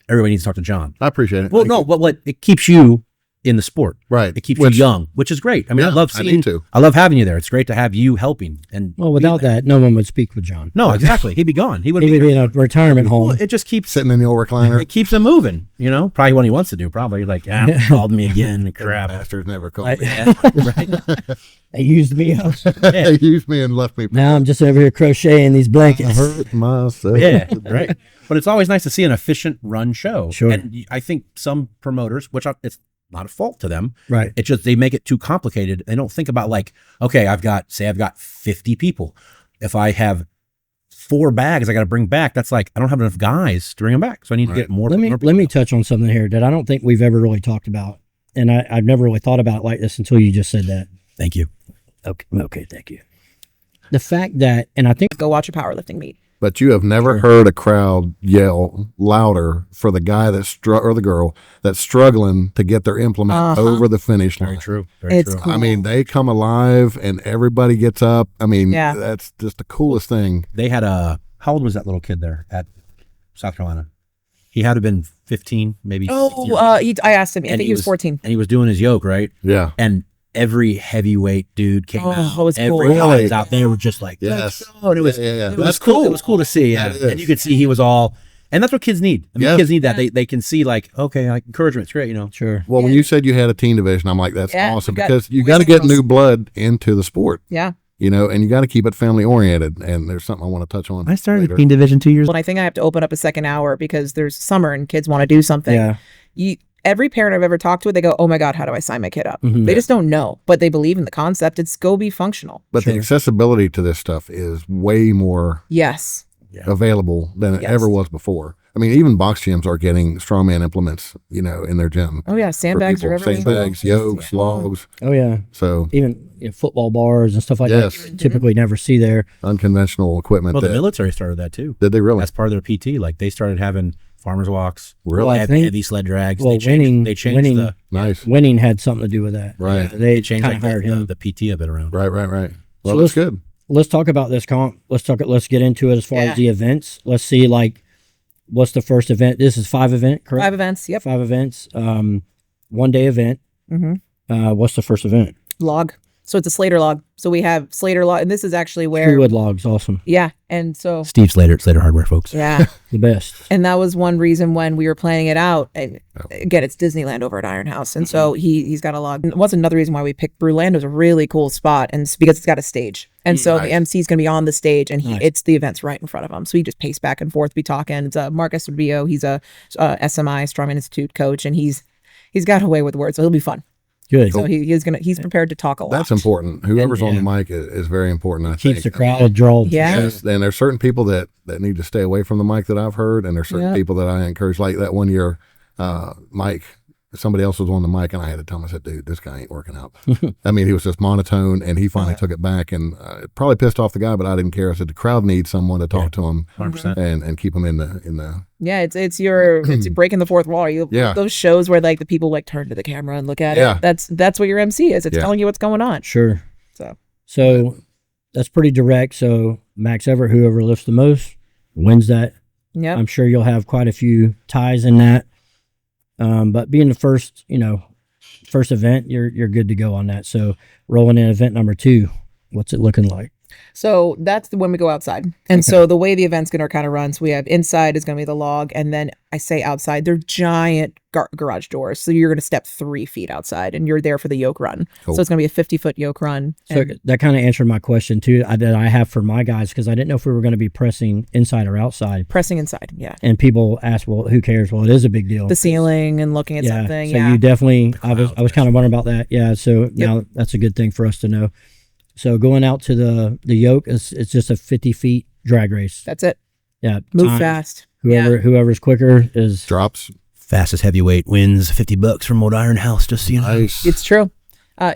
Everybody needs to talk to John. I appreciate it. Well, no, but what it keeps you in the sport. Right. It keeps Which- you young, which is great. I mean, I Yeah, love I seeing. need to. I love having you there. It's great to have you helping. And Well, without that, no one would speak with John. no, exactly. He'd be gone. He would He be. would be in a retirement home. Well, it just keeps Sitting in the old recliner. it keeps him moving. Probably what he wants to do. Probably like, called me again. Crap. Bastards never called I- me. Right. They used me up. They used me and left me. Now I'm just over here crocheting these blankets. Hurt myself. Yeah, right. But it's always nice to see an efficient run show. Sure. And I think some promoters, it's not a fault to them. Right. It's just they make it too complicated. They don't think about like, okay, I've got 50 people. If I have 4 bags I got to bring back, that's like I don't have enough guys to bring them back. So I need to get more. Let me touch on something here that I don't think we've ever really talked about, and I've never really thought about it like this until you just said that. Thank you. Okay, thank you. The fact that, and I think Go watch a powerlifting meet. But you have never heard a crowd yell louder for the guy or the girl that's struggling to get their implement over the finish line. Very true. Very It's true. cool. I mean, they come alive and everybody gets up. I mean, Yeah. that's just the coolest thing. They had how old was that little kid there at South Carolina? He had to have been 15, maybe. 16. I asked him. I And think he was 14. And he was doing his yoke, right? Yeah. And every heavyweight dude came out. it was cool. Every guys out there were just like, Yes. let's go. And it was, Yeah. it was That's cool. cool. It was cool to see. Yeah. That is. And you could see he was all, and that's what kids need. I mean, Yeah. kids need that. They can see like, okay, like encouragement's great, sure. Well, when you said you had a teen division, I'm like, that's Yeah, awesome we got because you boys got to and get girls. new blood into the sport. Yeah. you know, and you got to keep it family oriented. And there's something I want to touch on. I started later. Teen Division 2 years. Well, I think I have to open up a second hour because there's summer and kids want to do something. Yeah. Every parent I've ever talked to, they go, "Oh my God, how do I sign my kid up?" Mhm. They just don't know, but they believe in the concept. It's go be functional. But Sure. the accessibility to this stuff is way more Yes. available than it Yes. ever was before. I mean, even box gyms are getting strongman implements, you know, in their gym. Oh yeah, For sandbags people. are everywhere. Sandbags, yokes, logs. Oh yeah. So Even football bars and stuff like Yes. that. You typically never see there. unconventional equipment. Well, the that, military started that too. did they really? That's part of their PT. Like they started having farmers walks, Really? Well, I think- heavy sled drags. well, they changed winning- the Nice. Winning had something to do with that. Right. They changed kind like of hired him. the PT of it around. Right. Well, So that's good. Let's talk about this comp. Let's get into it as far Yeah. as the events. Let's see, like, what's the first event? This is 5 event, correct? 5 events. Yep. 5 events. 1 day event. Mm-hmm. What's the first event? Log. So it's a Slater log. So we have Slater log, and this is actually where. True wood logs, awesome. Yeah, and so Steve Slater, Slater Hardware, folks. yeah, The best. and that was one reason when we were planning it out. And again, it's Disneyland over at Ironhouse, and so he's got a log. And what's another reason why we picked Brulando's a really cool spot, and it's because it's got a stage, and so the MC is going to be on the stage, and Nice. it's the event's right in front of him. So he just pace back and forth, be talking. It's Marcus Rubio. He's a SMI Strongman Institute coach, and he's got a way with words, so he'll be fun. Good. So he's prepared to talk a lot. That's important. Whoever's on the mic is very important. I Keeps the think. crowd drawn. Yeah. Yes, and there's certain people that need to stay away from the mic that I've heard, and there's certain Yeah. people that I encourage. Like that one year, Mike, somebody else was on the mic, and I had to tell him, I said, "Dude, this guy ain't working out." I mean, he was just monotone, and he finally took it back, and it probably pissed off the guy, but I didn't care. I said the crowd needs someone to talk to him 100%. and keep him in the. Yeah, it's breaking the fourth wall. Yeah. Those shows where like the people like turn to the camera and look at Yeah. it. That's what your MC is. It's Yeah. telling you what's going on. Sure. So That's pretty direct. So Max Everett, whoever lifts the most, wins that. yeah, I'm sure you'll have quite a few ties in that. But being the first event, you're good to go on that. So rolling in event number 2, what's it looking like? so that's when we go outside. And so the way the event's gonna kind of run, so we have inside is gonna be the log, and then I say outside, they're giant garage doors. So you're gonna step 3 feet outside, and you're there for the yoke run. Cool. So it's gonna be a 50-foot yoke run. So and- that kind of answered my question too that I have for my guys, because I didn't know if we were going to be pressing inside or outside. pressing inside, yeah. And people ask, well, who cares? Well, it is a big deal. The ceiling and looking at something. So Yeah. you definitely, I was kind of wondering about that. Yeah. So now that's a good thing for us to know. So going out to the yoke, it's just a 50 feet drag race. That's it. Yeah. Move time. fast. Whoever's quicker is. drops. Fastest heavyweight wins $50 from old Ironhouse. Just so you know. Nice. It's true.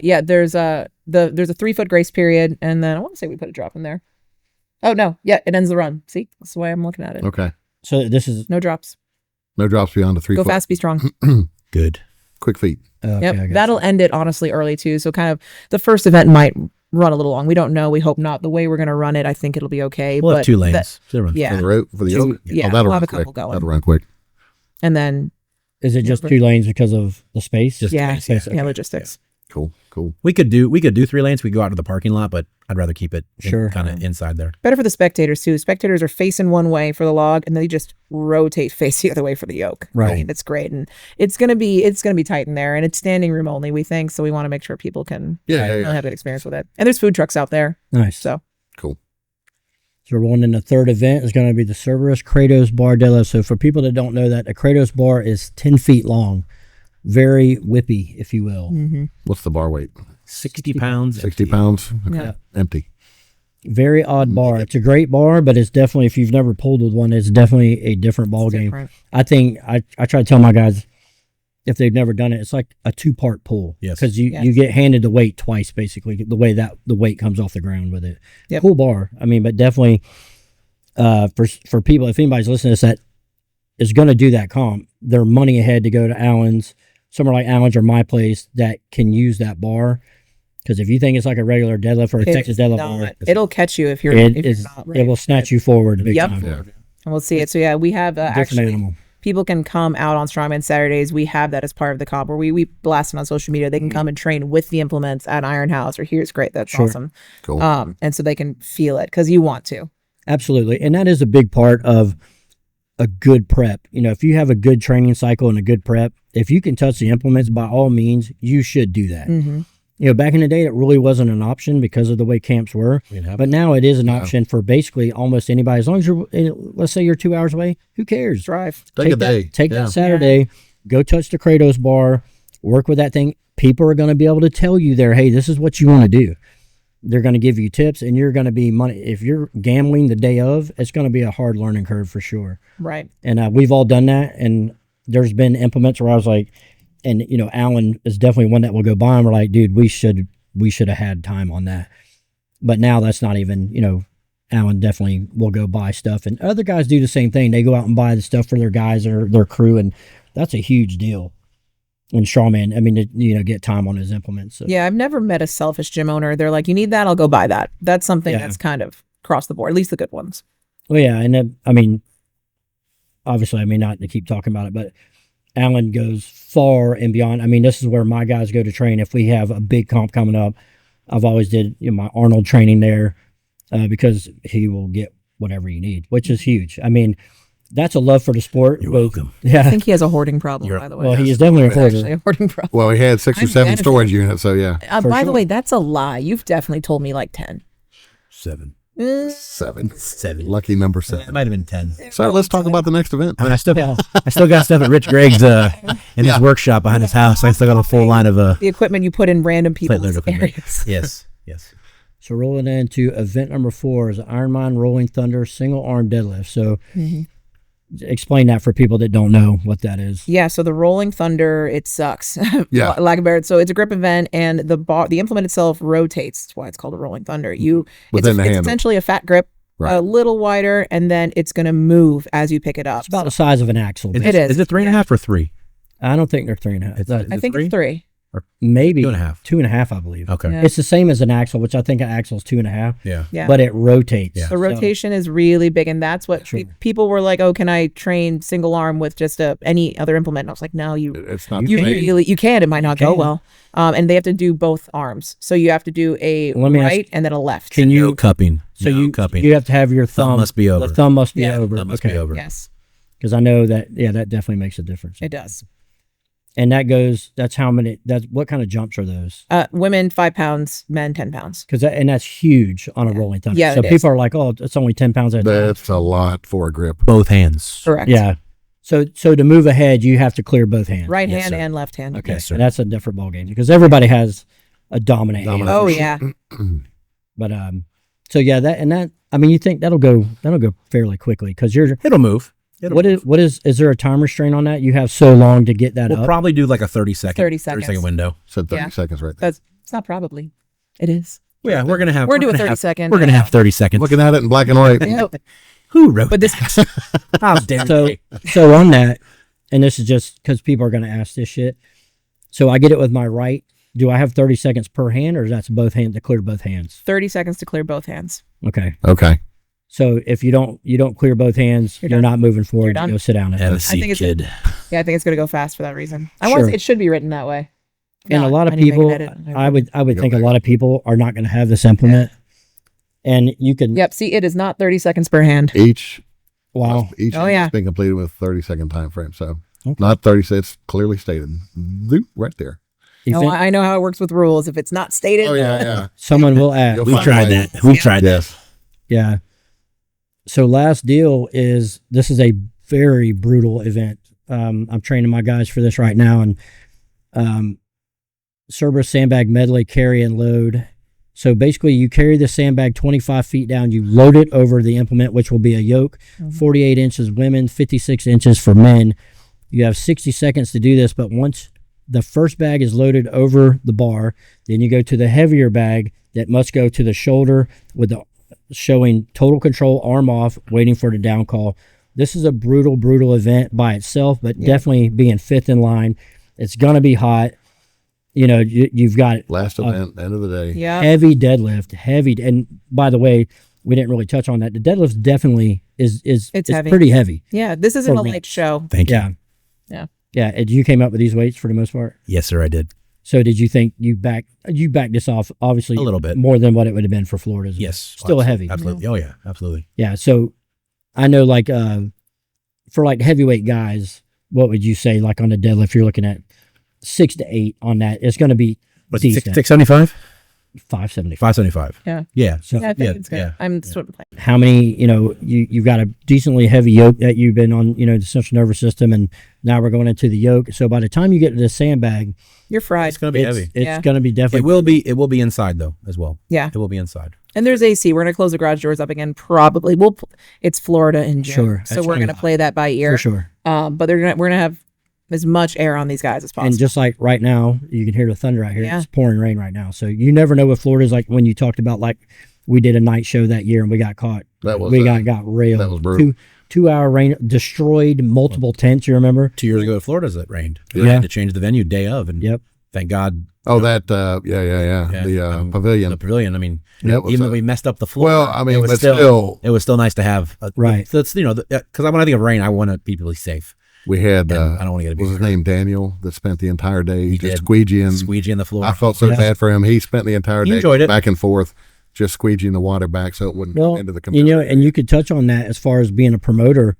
Yeah, there's a 3-foot grace period, and then I want to say we put a drop in there. Oh no, yeah, it ends the run. See, that's the way I'm looking at it. Okay. So this is. No drops. No drops beyond the 3 Go foot. fast, be strong. Good. Quick feet. Okay, Yep, I got that'll end it honestly early too. So kind of the first event might run a little long. We don't know. We hope not. The way we're gonna run it, I think it'll be okay. We'll but have 2 lanes. that- So run. For yeah, the rope, for the Two- yoke. yeah, Oh, that'll we'll run have a quick. couple going. That'll run quick. and then Is it just 2 lanes because of the space? Just- yeah, space, okay. logistics. Cool. We could do 3 lanes. We go out to the parking lot, but I'd rather keep it Sure. kind of inside there. Better for the spectators too. Spectators are facing one way for the log, and they just rotate face the other way for the yoke. Right. I mean, it's great, and it's gonna be tight in there, and it's standing room only. We think so. We want to make sure people can really have a good experience with it. And there's food trucks out there, Nice. so Cool. So we're going in the third event is going to be the Cerberus Kratos bar deadlift. So for people that don't know that, a Kratos bar is 10 feet long, very whippy, if you will. What's the bar weight? 60 pounds. 60 pounds. Okay. Yeah. Empty. Very odd bar. It's a great bar, but it's definitely, if you've never pulled with one, it's definitely a different ball game. different. I think I try to tell my guys, if they've never done it, it's like a 2-part pull. Yes. Because you get handed the weight twice, basically, the way that the weight comes off the ground with it. Yep. Cool bar. I mean, but definitely for people, if anybody's listening to this that is going to do that comp, they're money ahead to go to Allen's, somewhere like Allen's or My Place that can use that bar. Because if you think it's like a regular deadlift or a It's Texas deadlift not. bar, It'll catch you if you're it not ready. it will snatch you forward big Yep. time. Yeah. And we'll see it. So yeah, we have Different actually animal. people can come out on Strongman Saturdays. We have that as part of the comp where we blast it on social media. They can come and train with the implements at Ironhouse or here's great. That's Sure. awesome. Cool. And so they can feel it because you want to. Absolutely. And that is a big part of a good prep. You know, if you have a good training cycle and a good prep, if you can touch the implements, by all means, you should do that. Mm-hmm. back in the day, it really wasn't an option because of the way camps were. But now it is an option for basically almost anybody. As long as you're, let's say you're 2 hours away, who cares? Drive. Take a day. Take that Saturday, go touch the Kratos bar, work with that thing. People are going to be able to tell you there, hey, this is what you want to do. They're going to give you tips, and you're going to be money. If you're gambling the day of, it's going to be a hard learning curve for sure. Right. And we've all done that. And there's been implements where I was like, and Alan is definitely one that will go by, and we're like, dude, we should have had time on that. But now that's not even, Alan definitely will go buy stuff, and other guys do the same thing. They go out and buy the stuff for their guys or their crew, and that's a huge deal. And Strongman, I mean, to, get time on his implements. So. Yeah, I've never met a selfish gym owner. They're like, you need that, I'll go buy that. That's something that's kind of across the board, at least the good ones. Well, yeah, and then, I mean, obviously, I mean, not to keep talking about it, but Alan goes far and beyond. I mean, this is where my guys go to train. If we have a big comp coming up, I've always did my Arnold training there because he will get whatever you need, which is huge. I mean, that's a love for the sport. You're welcome. Yeah. I think he has a hoarding problem, by the way. Well, he is definitely a Actually, hoarder. a hoarding problem. Well, he had 6 or 7 storage units, so yeah. By the sure. way, that's a lie. You've definitely told me like 10. 7. 7. 7. Lucky number It 7. might have been 10. So let's talk about the next event. I mean, I still got stuff at Rich Gregg's in his workshop behind his house. I still got a full line of The equipment you put in random people's plate load equipment. areas. Yes. So rolling into event number 4 is Ironman Rolling Thunder single arm deadlift. So explain that for people that don't know what that is. Yeah, so the Rolling Thunder, it sucks. Yeah. Lack of better. So it's a grip event, and the implement itself rotates. That's why it's called a Rolling Thunder. Within the it's handle. essentially a fat grip, Right. a little wider, and then it's going to move as you pick it up. It's about the size of an axle. It is. Is it 3.5 or 3? I don't think they're 3.5. It's- That- I think it's 3. maybe 2.5. 2.5, I believe. Okay. Yeah. It's the same as an axle, which I think an axle is 2.5. Yeah. Yeah. But it rotates. Yeah. The rotation is really big, and that's what Sure. people were like, "Oh, can I train single arm with just any other implement?" And I was like, "No, It's not you the same. really you can. It might not go can. well." And they have to do both arms, so you have to do a Let me ask- right and then a left. Can No you? cupping. So No you cupping. you have to have your Thumb thumb must be over. The thumb must be Yeah. over. Thumb must be over. Yes, Because I know that. Yeah, that definitely makes a difference. it does. And that goes. That's how many. That's what kind of jumps are those? Women 5 pounds, men 10 pounds. Because and that's huge on a rolling thunder. Yeah, So it people is. are like, oh, it's only 10 pounds at a time. That's a lot for a grip. Both hands. Correct. Yeah. So to move ahead, you have to clear both hands. Right Yes, hand sir. and left hand. Okay. Yes, sir. And that's a different ball game because everybody has a dominant hand. Oh yeah. But so yeah, that I mean, you think that'll go fairly quickly because you're. It'll move. What is there a time restraint on that? You have so long to get that We'll up. probably do like a 30 second 30 seconds. window. Said 30 Yeah. seconds right there. That's it's not probably. It is. Well, yeah, we're gonna have. We're doing gonna 30 have- second. We're gonna have 30 seconds. Looking at it in black and white. Who wrote? But this How dare So they? so on that, and this is just because people are going to ask this shit. So I get it with my right. Do I have 30 seconds per hand, or that's both hands to clear both hands? 30 seconds to clear both hands. Okay. Okay. So if you don't clear both hands, You're you're done. not moving forward. You're done. You go sit down. Have a I think seat, it's- kid. Yeah, I think it's going to go fast for that reason. I Sure. want it should be written that way. And a Not, lot of I need to make people, an edit. I would Go think a back. lot of people are not going to have this implement. And you can, Yep. See, it is not 30 seconds per hand. Each wow. each Oh, has yeah. been completed with 30-second time frame. So Okay. not 30 seconds, clearly stated. Zoop, right there. You No, think I know how it works with rules. If it's not stated, Oh yeah. someone will ask. You'll We've find tried a way. that. We've tried that. Yes. Yeah. So last deal is this is a very brutal event. I'm training my guys for this right now, and Cerberus sandbag medley carry and load. So basically, you carry the sandbag 25 feet down. You load it over the implement, which will be a yoke, 48 inches women, 56 inches for men. You have 60 seconds to do this, but once the first bag is loaded over the bar, then you go to the heavier bag that must go to the shoulder with the showing total control, arm off, waiting for the down call. This is a brutal event by itself, but definitely being fifth in line. It's going to be hot. You know, you've got Last event, end of the day. yeah. heavy deadlift, and by the way, we didn't really touch on that. The deadlift definitely is It's heavy. pretty heavy. Yeah. This isn't For a me. light show. Thank you. Yeah. Yeah. Yeah. And you came up with these weights for the most part. Yes, sir. I did. So did you think you backed this off obviously A little bit. more than what it would have been for Florida's? Yes. Still absolutely. heavy. Absolutely. Oh yeah. Absolutely. Yeah. So I know like for like heavyweight guys, what would you say like on the deadlift? You're looking at 6 to 8 on that. It's going to be What's decent. 675? 575. 575. Yeah. Yeah. So Yeah, I think it's good. yeah. I'm sort of like, how many, you've got a decently heavy yoke that you've been on, the central nervous system, and now we're going into the yoke. So by the time you get to the sandbag, you're fried. It's going to be heavy. it's Yeah. going to be definitely. It will be inside though as well. Yeah. It will be inside. And there's AC. We're going to close the garage doors up again. Probably. It's Florida in June. Sure. So That's we're going to play that by ear. For sure. But we're going to have as much air on these guys as possible. And just like right now, you can hear the thunder out here. Yeah. It's pouring rain right now. So you never know what Florida's like. When you talked about, like, we did a night show that year and we got caught. That was we got railed. that was brutal. 2 hour rain, destroyed multiple tents. You remember? 2 years ago at Florida's it rained. Yeah. They had to change the venue day of, and Yep. thank God. Oh, that the pavilion. The pavilion. I mean, Yeah, it was even a- though we messed up the floor. Well, I mean, it was but still, still, it was still nice to have. Right. So it's because when I think of rain, I want to be really safe. we had And I don't want to get a what was his name, Daniel, that spent the entire day He just did. squeegeeing. Squeegee in the floor. I felt so Yeah. bad for him. He spent the entire He day enjoyed it. back and forth, just squeegeeing the water back so it wouldn't Well, into the computer. and you could touch on that as far as being a promoter.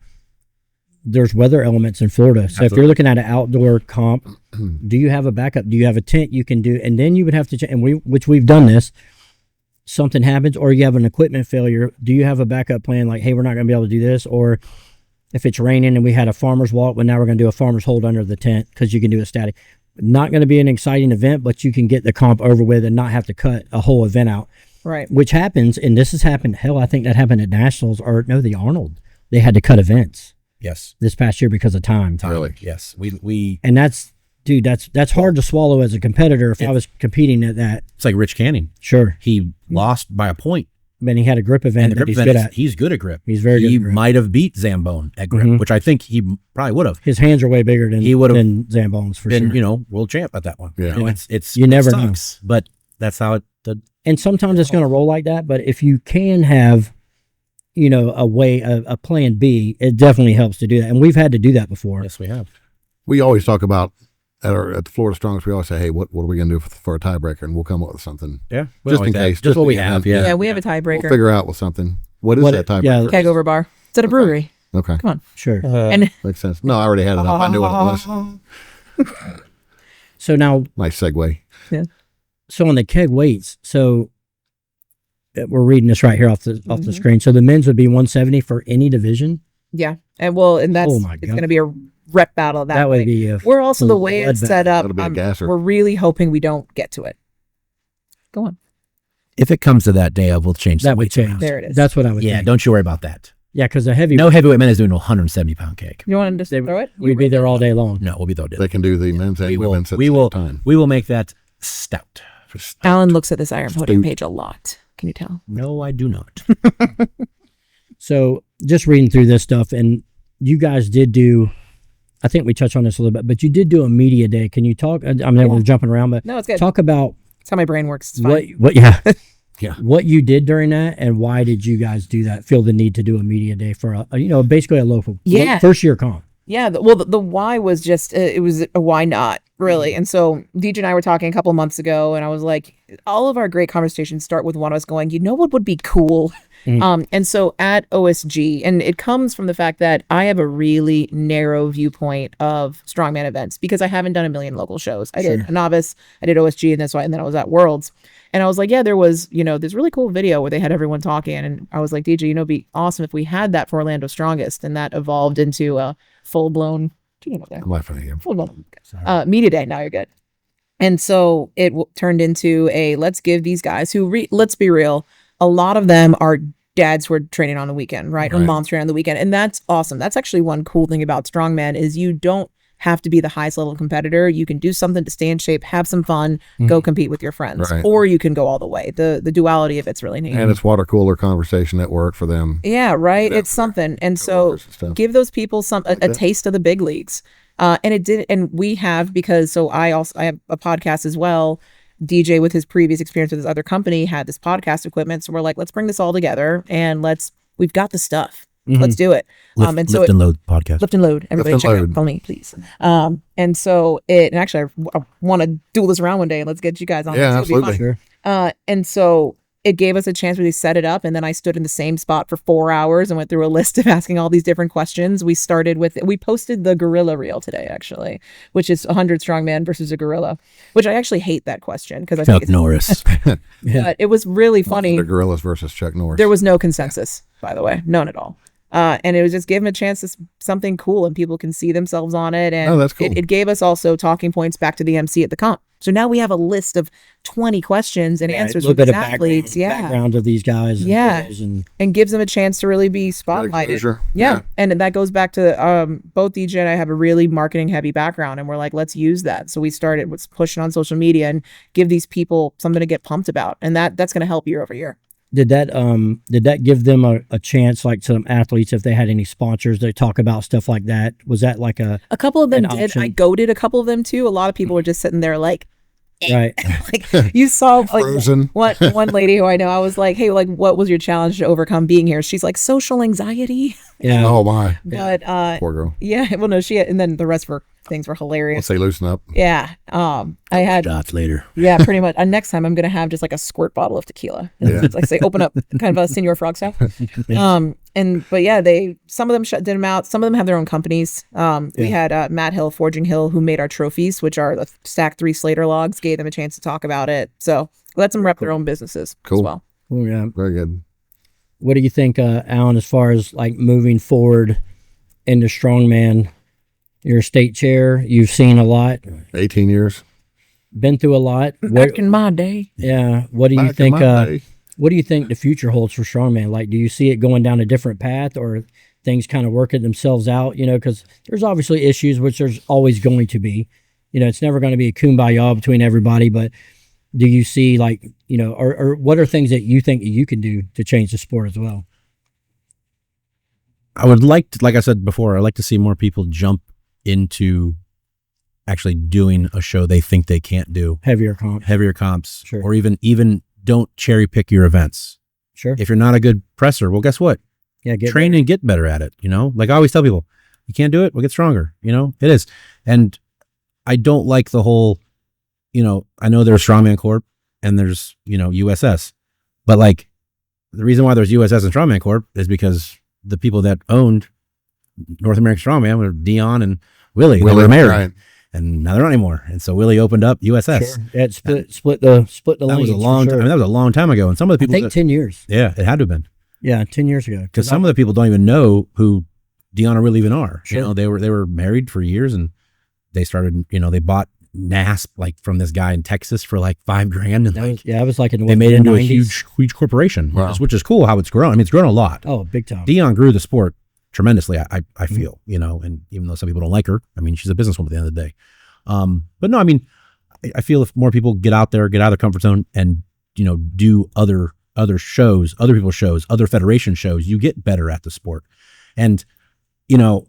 There's weather elements in Florida. So if you're Absolutely. looking at an outdoor comp, do you have a backup? Do you have a tent you can do? And then you would have to, which we've done this. Something happens, or you have an equipment failure. Do you have a backup plan? Like, hey, we're not going to be able to do this, or if it's raining and we had a farmer's walk, well, now we're going to do a farmer's hold under the tent because you can do it static. Not going to be an exciting event, but you can get the comp over with and not have to cut a whole event out. right. Which happens, and this has happened. Hell, I think that happened at Nationals, or no, the Arnold. They had to cut events Yes. this past year because of time. Really? Yes. We And that's hard to swallow as a competitor. If I was competing at that, it's like Rich Canning. sure. He lost by a point. Then he had a grip event And the that grip he's event, good at. he's good at grip. He's very good He at grip. might have beat Zambone at grip, Mhm. which I think he probably would have His hands are way bigger than He would've than Zambone's for been, sure. world champ at that one. Yeah. It's You never it know. sucks, but that's how it did. And sometimes it's going to roll like that. But if you can have, a plan B, it definitely helps to do that. And we've had to do that before. Yes, we have. We always talk about at the Florida Strongest. We always say, "Hey, what are we going to do for a tiebreaker?" And we'll come up with something. Yeah. Just in case. Just what we Yeah. have. Yeah, Yeah. we have a tiebreaker. We'll figure out with something. What is What- that tiebreaker? yeah. Keg over bar. It's at a brewery. Okay, Sure. And makes sense. No, I already had it up. I knew what it was. So now, Nice segue. so on the keg weights, so we're reading this right here off the Mhm. screen. So the men's would be 170 for any division. yeah. And that's Oh my it's God. going to be a rep battle That way. would be a We're also the way it's bloodbath. set up. That'll be a gasser. We're really hoping we don't get to it. Go on. If it comes to that day, we'll change that some would weights change. around. There it is. That's what I would Yeah, think. don't you worry about that. Yeah, because the heavy, No heavyweight man is doing a 170-pound cake. You want to just throw it? we'd be there all day long. No, we'll be there. They can do the men's and We will. women's at We the will. same time. We will make that stout. Alan looks at this Iron Podium Astute. page a lot. Can you tell? No, I do not. So just reading through this stuff, and you guys did do, I think we touched on this a little bit, but you did do a media day. Can you talk? I mean, we're jumping around, but No, it's good. talk about That's how my brain works. It's fine. Yeah. what you did during that, and why did you guys do that? Feel the need to do a media day for basically a local first year comp. Yeah. The why was just, it was a why not, really. And so DJ and I were talking a couple months ago, and I was like, all of our great conversations start with one of us going, what would be cool? And so at OSG, and it comes from the fact that I have a really narrow viewpoint of strongman events because I haven't done a million local shows. I did a novice, I did OSG, and then I was at Worlds. And I was like, yeah, there was, this really cool video where they had everyone talking. And I was like, DJ, it'd be awesome if we had that for Orlando Strongest. And that evolved into a full-blown, I'm laughing at you. full-blown media day. Now you're good. And so it turned into let's give these guys who, let's be real, a lot of them are dads who are training on the weekend, right? Or Right. moms training on the weekend. And that's awesome. That's actually one cool thing about Strongman is you don't have to be the highest level competitor. You can do something to stay in shape, have some fun, go compete with your friends. Right. Or you can go all the way. The duality of it's really neat. And it's water cooler conversation at work for them. Yeah, right. Yeah. It's something. And so Coworkers and stuff. give those people a taste of the big leagues. And it did, and we have, because I have a podcast as well. DJ, with his previous experience with his other company, had this podcast equipment. So we're like, let's bring this all together and we've got the stuff. Let's do it. Lift and Load podcast. Lift and Load. Everybody and check Load. out. Follow me, please. And so and actually I want to duel this around one day and let's get you guys on. Yeah, It's gonna be absolutely. fun. And so it gave us a chance where they set it up, and then I stood in the same spot for 4 hours and went through a list of asking all these different questions. We posted the gorilla reel today, actually, which is 100 strongman versus a gorilla, which I actually hate that question because I think Chuck Norris. but it was really funny. The gorillas versus Chuck Norris. There was no consensus, by the way, none at all. And it was just giving a chance to something cool, and people can see themselves on it. And that's cool. It gave us also talking points back to the MC at the comp. So now we have a list of 20 questions and answers a little with bit of athletes. background of these guys. And gives them a chance to really be spotlighted. Yeah. And that goes back to both DJ and I have a really marketing heavy background, and we're like, let's use that. So we started with pushing on social media and give these people something to get pumped about. And that's going to help year over year. Did that give them a chance, like some athletes, if they had any sponsors to talk about stuff like that? Was that like a couple of them did. Option? I goaded a couple of them too. A lot of people were just sitting there like, right? Like you saw like Frozen. one lady who I know, I was like, hey, like what was your challenge to overcome being here? She's like, social anxiety. Yeah. Oh my. But poor girl. yeah, well no, and then the rest of her things were hilarious. Let's say loosen up. Yeah. I had Shots later. yeah, pretty much. Next time I'm gonna have just like a squirt bottle of tequila. Yeah. It's like say open up, kind of a Senor Frog style. But yeah, some of them did them out. Some of them have their own companies. We had Matt Hill, Forging Hill, who made our trophies, which are the stack 3 Slater logs. Gave them a chance to talk about it. So let them rep their own businesses as well. Oh yeah. Very good. What do you think, Alan, as far as like moving forward into strongman? You're a state chair. You've seen a lot. 18 years. Been through a lot. Back in my day. Yeah. What do you Back in think? my day. What do you think the future holds for strongman? Like, do you see it going down a different path, or things kind of working themselves out? You know, because there's obviously issues, which there's always going to be. You know, it's never going to be a kumbaya between everybody. But do you see, like, you know, or what are things that you think you can do to change the sport as well? I would like to, like I said before, I'd like to see more people jump into actually doing a show they think they can't do. Heavier comps. Sure. Or even don't cherry pick your events. Sure. If you're not a good presser, well, guess what? Yeah, train and get better at it. You know, like I always tell people, you can't do it, we'll get stronger. You know, it is. And I don't like the whole, you know, I know there's Strongman Corp and there's, you know, USS, but like the reason why there's USS and Strongman Corp is because the people that owned North American Strongman were Dion and Willie. They were married. Right. And now they're not anymore. And so Willie opened up USS. Sure. Yeah, it split the that was a long time. I mean, that was a long time ago. And some of the people, I think 10 years. Yeah, it had to have been. Yeah, 10 years ago. Because some of the people don't even know who Dion or Willie even are. Sure. You know, they were married for years, and they started, you know, they bought NASP like from this guy in Texas for like $5,000, and it was like they made it into a huge corporation. Wow. which is cool how it's grown. I mean, it's grown a lot. Oh, big time. Dion grew the sport tremendously. I feel, you know, and even though some people don't like her, I mean, she's a businesswoman at the end of the day. But no, I mean, I feel if more people get out there, get out of their comfort zone, and you know, do other shows, other people's shows, other federation shows, you get better at the sport, and you know,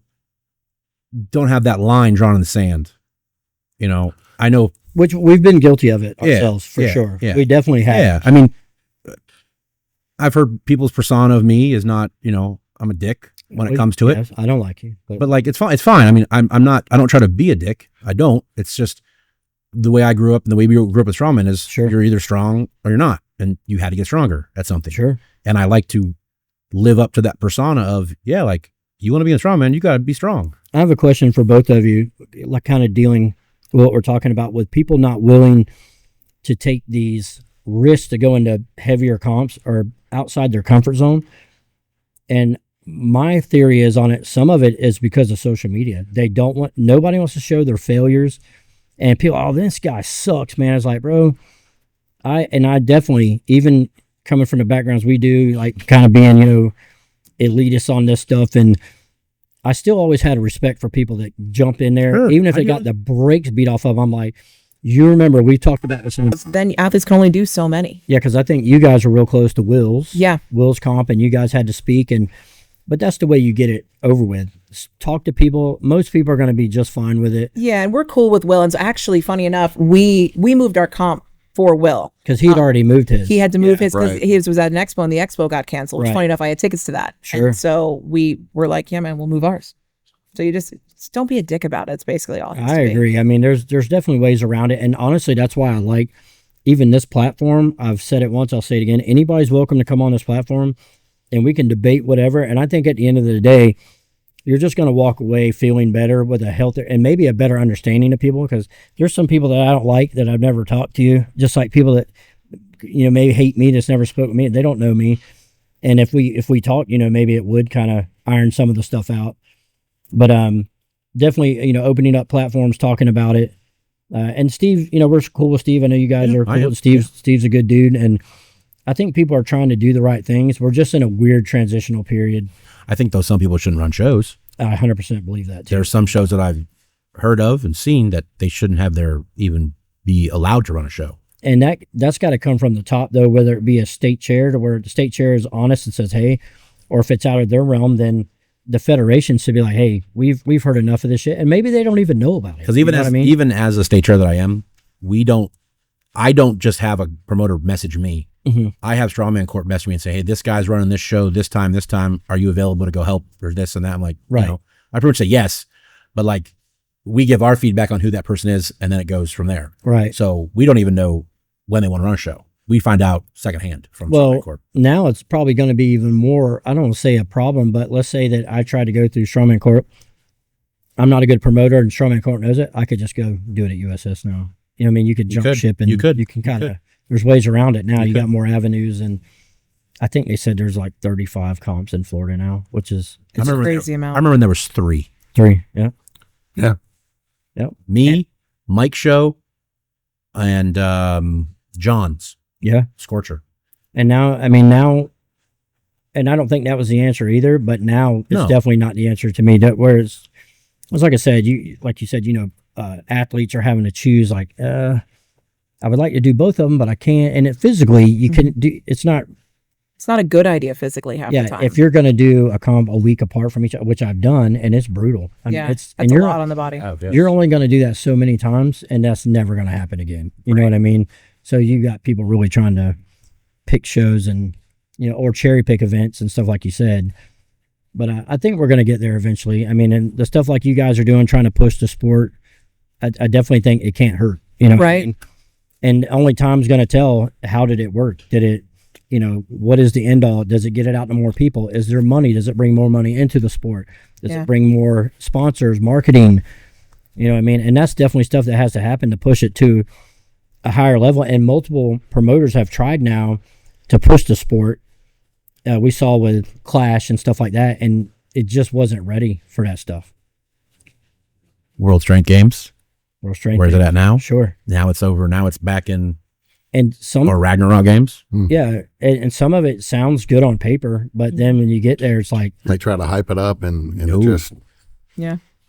don't have that line drawn in the sand. You know, I know, which we've been guilty of it ourselves for sure. Yeah. We definitely have. Yeah, I mean, I've heard people's persona of me is not, you know, I'm a dick when it comes to it. I don't like you, but like, it's fine. It's fine. I mean, I'm not, I don't try to be a dick. I don't. It's just the way I grew up and the way we grew up with strongmen is you're either strong or you're not. And you had to get stronger at something. Sure. And I like to live up to that persona of, yeah, like you want to be a strongman, you got to be strong. I have a question for both of you, like kind of dealing with what we're talking about with people not willing to take these risks to go into heavier comps or outside their comfort zone. And my theory is on it, some of it is because of social media. Nobody wants to show their failures, and people, oh, this guy sucks, man. It's like, bro, I definitely, even coming from the backgrounds we do, like kind of being, you know, elitist on this stuff, and I still always had a respect for people that jump in there, even if they got the brakes beat off of them. I'm like, you remember we talked about this. Then athletes can only do so many. Yeah, because I think you guys were real close to Will's. Yeah. Will's comp, and you guys had to speak, but that's the way you get it over with. Talk to people. Most people are going to be just fine with it. Yeah, and we're cool with Will. And so actually, funny enough, we moved our comp for Will. Because he'd already moved his. He had to move his because his was at an expo and the expo got canceled. Right. Funny enough, I had tickets to that. Sure. And so we were like, yeah, man, we'll move ours. So you just don't be a dick about it. It's basically all. I agree. I mean, there's definitely ways around it. And honestly, that's why I like even this platform, I've said it once, I'll say it again. Anybody's welcome to come on this platform and we can debate whatever. And I think at the end of the day, you're just going to walk away feeling better with a healthier and maybe a better understanding of people, because there's some people that I don't like that I've never talked to you, just like people that, maybe hate me, that's never spoke with me. They don't know me. And if we talk, maybe it would kind of iron some of the stuff out. But definitely, opening up platforms, talking about it. And Steve, we're cool with Steve. I know you guys are cool with Steve. Yeah. Steve's a good dude. And I think people are trying to do the right things. We're just in a weird transitional period. I think, though, some people shouldn't run shows. I 100% believe that, too. There are some shows that I've heard of and seen that they shouldn't have even be allowed to run a show. And that's got to come from the top, though, whether it be a state chair, to where the state chair is honest and says, hey, or if it's out of their realm, then the federation should be like, hey, we've heard enough of this shit. And maybe they don't even know about it. Because even as a state chair that I am, I don't just have a promoter message me. Mm-hmm. I have Strongman Corp message me and say, hey, this guy's running this show this time, are you available to go help or this and that? I'm like, right. I pretty much say yes, but like we give our feedback on who that person is and then it goes from there. Right. So we don't even know when they want to run a show. We find out secondhand from Strongman Corp. Now it's probably going to be even more, I don't want to say a problem, but let's say that I tried to go through Strongman Corp. I'm not a good promoter and Strongman Corp knows it. I could just go do it at USS now. You could jump ship and you can kind of, there's ways around it now. You got more avenues, and I think they said there's like 35 comps in Florida now, which is a crazy amount. I remember when there was three. Yeah. Yeah. Yep. Me, Mike Show, and John's. Yeah. Scorcher. And now, and I don't think that was the answer either, but now it's definitely not the answer to me. Whereas, it's like I said, like you said, athletes are having to choose like, I would like to do both of them, but I can't. And physically, you couldn't do. It's not a good idea physically half the time. If you're going to do a comp a week apart from each other, which I've done, and it's brutal. That's a lot on the body. Oh, yes. You're only going to do that so many times, and that's never going to happen again. You know what I mean? So you got people really trying to pick shows and or cherry pick events and stuff like you said. But I think we're going to get there eventually. And the stuff like you guys are doing, trying to push the sport, I definitely think it can't hurt. Right. And only time's going to tell, how did it work? Did it, what is the end all? Does it get it out to more people? Is there money? Does it bring more money into the sport? Does it bring more sponsors, marketing? And that's definitely stuff that has to happen to push it to a higher level. And multiple promoters have tried now to push the sport. We saw with Clash and stuff like that, and it just wasn't ready for that stuff. World Strength Games. Where's it at now? Sure. Now it's over. Now it's back in. And or Ragnarok Games. Yeah, and some of it sounds good on paper, but then when you get there, it's like they try to hype it up, and it just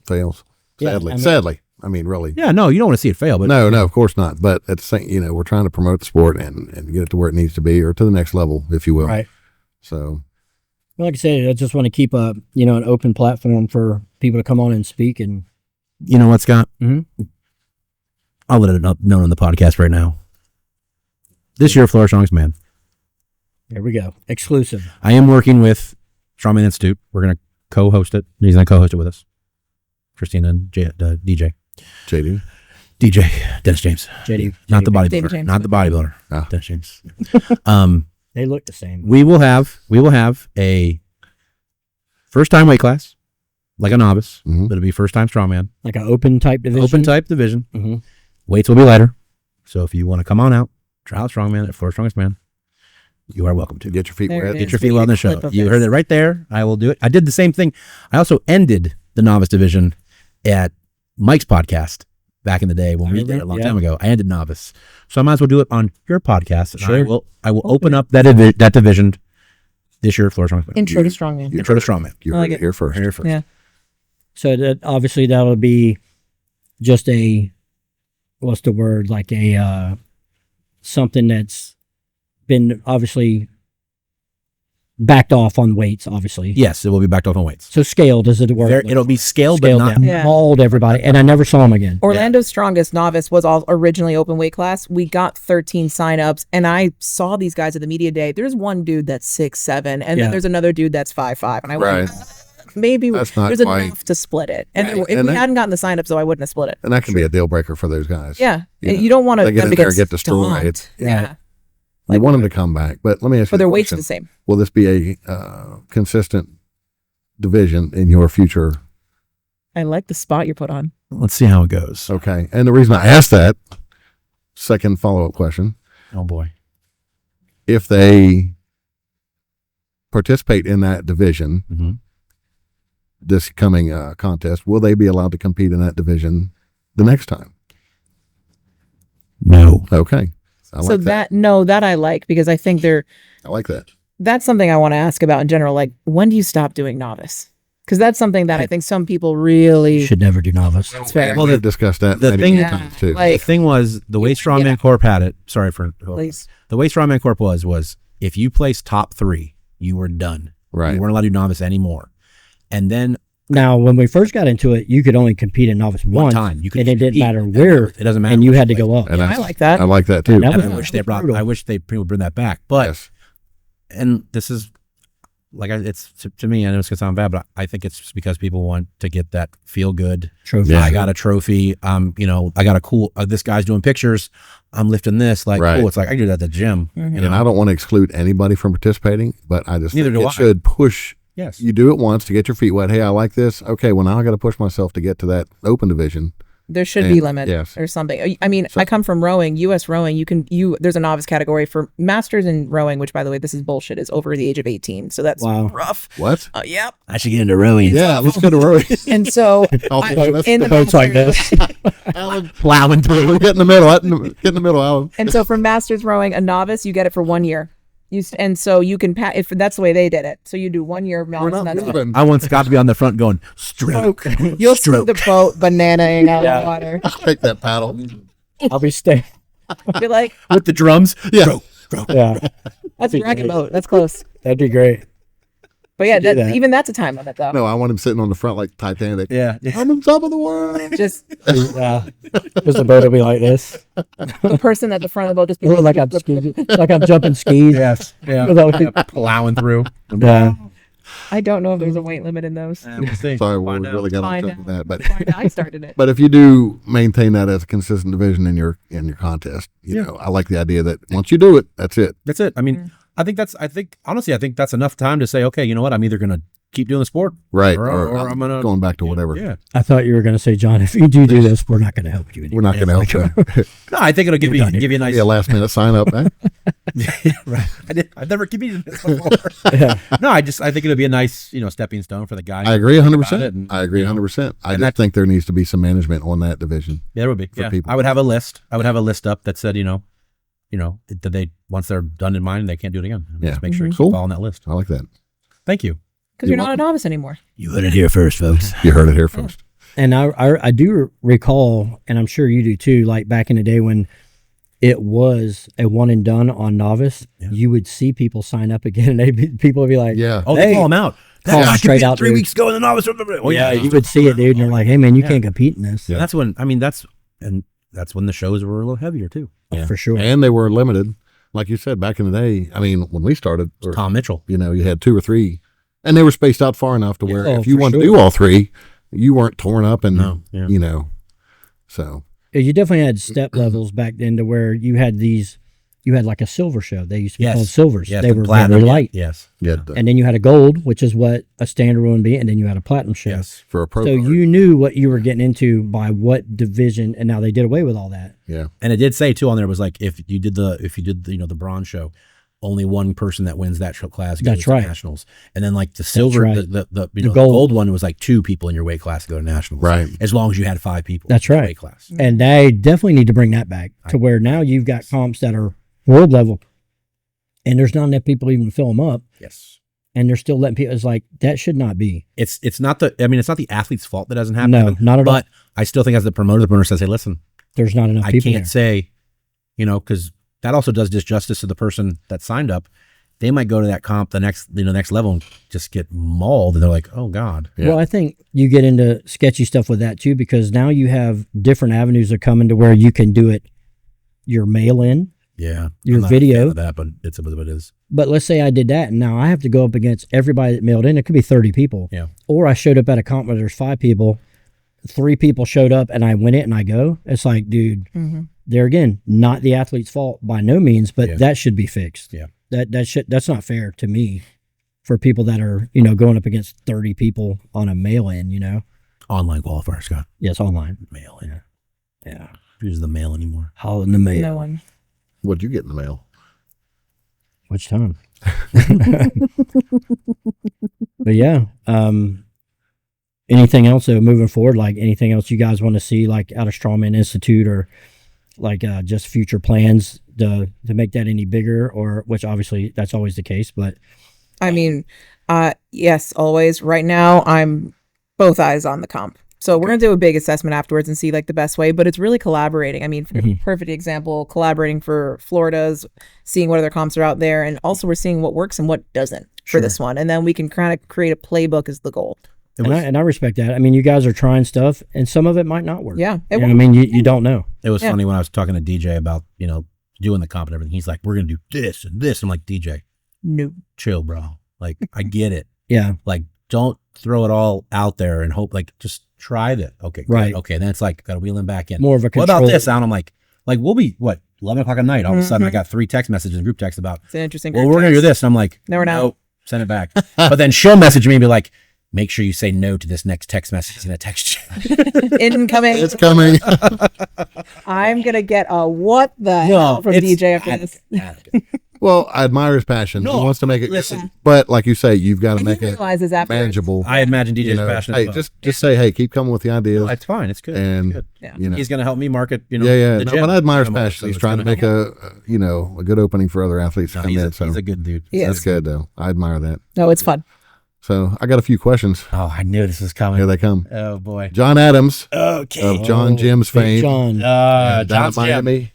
fails. Sadly, really. Yeah, no, you don't want to see it fail, but no, of course not. But at the same, we're trying to promote the sport and get it to where it needs to be, or to the next level, if you will. Right. So, like I said, I just want to keep an open platform for people to come on and speak. And you know what, Scott? Mm-hmm. I'll let it known on the podcast right now. This year, Florida Strongman. There we go. Exclusive. I am working with Strongman Institute. We're going to co-host it. He's going to co-host it with us. Christina and DJ. JD. DJ. Dennis James. JD. Not the bodybuilder. Not the bodybuilder. Oh. Dennis James. They look the same. We will have a first-time weight class, like a novice. Mm-hmm. It'll be first-time Strongman. Like an open type division? Open type division. Mm-hmm. Weights will be lighter. So if you want to come on out, try out Strongman at Florida Strongest Man, you are welcome to. Get your feet wet. Get your feet wet on the show. You heard it right there. I will do it. I did the same thing. I also ended the novice division at Mike's podcast back in the day when we did it a long time ago. I ended novice. So I might as well do it on your podcast. Sure. I will open up that division this year at Florida Strongest Man. Intro to Strongman. Intro to Strongman. You heard it here first. Yeah. So that obviously that'll be just what's the word? Like something that's been obviously backed off on weights, obviously. Yes, it will be backed off on weights. So scaled is the word. It'll be scaled but not mauled everybody. And I never saw him again. Orlando's Strongest Novice was all originally open weight class. We got 13 signups, and I saw these guys at the media day. There's one dude that's 6'7", and then there's another dude that's 5'5", and I went, maybe That's not there's quite- enough to split it. And Right. if And we that- hadn't gotten the sign-ups, though, I wouldn't have split it. And that can be a deal breaker for those guys. Yeah. You know, You don't want they get them in to there and get destroyed. stomped. Yeah. You want them to come back. But let me ask you But their a weight's question. the same. Will this be a consistent division in your future? I like the spot you put on. Let's see how it goes. Okay. And the reason I asked that, second follow-up question, Oh boy. if they participate in that division, Mm-hmm. this coming contest, will they be allowed to compete in that division the next time? No. Okay. I So like that. that I like, because I think I like that. that's something I want to ask about in general. Like, when do you stop doing novice? Because that's something that I think some people really. You should never do novice. That's fair. Well, we've discussed that the maybe thing- a few times too. The Like, thing was, the way Strongman Corp had it. Sorry for please. the way Strongman Corp was if you placed top 3, you were done. Right. You weren't allowed to do novice anymore. And then Now, when we first got into it, you could only compete in novice one once, time you could and it didn't compete. matter where, It doesn't matter. and you which had to place. go up. And I like that. I like that too. And that And was I wish they brought. brutal. I wish they would bring that back. But Yes. and this is like it's to me. I know it's gonna sound bad, but I think it's just because people want to get that feel good. Trophy. Yeah. I got a trophy. You know, I got a cool. This guy's doing pictures. I'm lifting this. Like, Right. cool. It's like I can do that at the gym. Mhm. You know? And I don't want to exclude anybody from participating, but I just Neither think do it I. should push. Yes. You do it once to get your feet wet. Hey, I like this. Okay, well now I got to push myself to get to that open division. There should And- be limit yes. or something. I mean, So- I come from rowing, U.S. rowing. There's a novice category for masters in rowing, which, by the way, this is bullshit, is over the age of 18. So that's Wow. rough. What? Yep. I should get into rowing. Yeah, let's go to rowing. And so in the boats like masters- Alan, Plowing through. get in the middle. Get in the middle, Alan. And so for masters rowing, a novice, you get it for 1 year. And so you can if that's the way they did it. So you do 1 year of We're novice, not and that's it. moving. I want Scott to be on the front going stroke. You'll see the boat bananaing out of the water. I'll take that paddle. I'll be staying. Be like, with the drums. Yeah. Yeah, that's dragon boat. That's close. that'd be great. But yeah, do that. even that's a time limit though. No, I want him sitting on the front like Titanic. Yeah. I'm on top of the world. Just Yeah, because the boat will be like this. the person at the front of the boat just be Like I'm skis, like I'm jumping skis. Yes. Yeah. Without- Plowing through. Yeah. I don't know if there's a weight limit in those. We'll see. Sorry, we Find out. really got Find on track with that, but I started it. but if you do maintain that as a consistent division in your contest, you know, I like the idea that once you do it, that's it. That's it. I mean, I think honestly, I think that's enough time to say, okay, you know what? I'm either going to keep doing the sport. Right. Or I'm gonna going back to whatever. Yeah. I thought you were going to say, John, if you do this, we're not going to help you. We're not going to help you. No, I think it'll give you a nice. Be a last minute sign up. Eh? Yeah, right. I've never competed in this before. No, I think it'll be a nice, stepping stone for the guy. I agree 100%. and, I agree 100%. I and just think there needs to be some management on that division. Yeah, there would be. for Yeah. people. I would have a list. I would have a list up that said, that they once they're done in mine, they can't do it again. Yeah. Just make sure you Cool. keep following that list. I like that. Thank you. Because you're not a novice anymore. You heard it here first, folks. You heard it here first. And I do recall, and I'm sure you do too, like back in the day when it was a one and done on novice, you would see people sign up again, and people would be like, Yeah. Oh, Hey. they call them out. Call That them guy straight competed out, 3 dude. weeks ago in the novice. Oh, yeah, you would see it, dude, and you're like, hey, man, you can't compete in this. Yeah. That's when, that's when the shows were a little heavier too. For sure. And they were limited. Like you said, back in the day, when we started, or, Tom Mitchell. you had 2 or 3, and they were spaced out far enough to where Oh, if you for wanted to sure. do all 3, you weren't torn up and, No, yeah. So, Yeah, you definitely had step levels back then to where you had like a silver show. They used to be Yes. called silvers. Yes, They the were platinum. very light. Yes. yeah, And then you had a gold, which is what a standard would be, and then you had a platinum show. Yes. for a pro So card. you knew what you were getting into by what division, and now they did away with all that. Yeah. And it did say too on there was like if you did the bronze show, only one person that wins that show class goes That's to right. nationals. And then like the silver, right. the gold. gold one was like 2 people in your weight class to go to nationals. Right. As long as you had 5 people. That's in your right. Weight class. And they definitely need to bring that back to where now you've got comps that are world level, and there's not enough people even to fill them up, Yes. and they're still letting people. It's like that should not be. It's not the athlete's fault that doesn't happen. No, not at all. But I still think as the promoter says, hey, listen, There's not enough I people. can't say, because that also does disjustice to the person that signed up. They might go to that comp the next level and just get mauled, and they're like, "Oh God!" Yeah. Well, I think you get into sketchy stuff with that too, because now you have different avenues that come into where you can do it. Your mail in, Yeah. your I'm not a fan video. of that, but it's what it is. But let's say I did that, and now I have to go up against everybody that mailed in. It could be 30 people. Yeah. Or I showed up at a comp where there's 5 people, 3 people showed up, and I win it and I go. It's like, dude, there again, not the athlete's fault by no means, but that should be fixed. Yeah. That's not fair to me for people that are, going up against 30 people on a mail-in, Online qualifier, Scott. Yes, online. Mail in. Yeah. Use the mail anymore. All in the mail. No one. What'd you get in the mail? Which time? But yeah, anything else though moving forward? Like anything else you guys want to see, like out of Strongman Institute, or like just future plans to make that any bigger? Or which obviously that's always the case, but I mean, yes, always. Right now, I'm both eyes on the comp. So we're going to do a big assessment afterwards and see like the best way, but it's really collaborating. I mean, perfect example, collaborating for Florida's, seeing what other comps are out there. And also we're seeing what works and what doesn't for this one. And then we can kind of create a playbook is the goal. And I respect that. I mean, you guys are trying stuff and some of it might not work. Yeah. I mean, you don't know. It was funny when I was talking to DJ about, doing the comp and everything. He's like, we're going to do this and this. I'm like, DJ, no, chill, bro. Like, I get it. Yeah. Like, don't throw it all out there and hope, like, just try that. Okay. Good. Right. Okay. Then it's like, got to wheel him back in. More of a What control. about this? And I'm like, we'll be, 11 o'clock at night. All of a sudden, I got 3 text messages in group text about, it's an interesting. well, we're going to do this. And I'm like, No, we're not. Nope, send it back. But then she'll message me and be like, make sure you say no to this next text message. He's going to text you. Incoming. It's coming. I'm going to get a what the hell from DJ after this. Well, I admire his passion. No, He wants to make it. listen. But like you say, you've got to make He it realizes afterwards. manageable. I imagine DJ's passionate. Hey, as well. just say, hey, keep coming with the ideas. It's fine. It's good. and it's good. Yeah. He's going to help me market, yeah. the No, gym. but I admire his So passion. He's it's trying to gonna make help. a good opening for other athletes to No, come in. So he's a good dude. He that's is. good though. I admire that. No, it's fun. So I got a few questions. Oh, I knew this was coming. Here they come. Oh, boy. John Adams Okay. of John Jim's Big fame. John. down John's in Gym. Miami.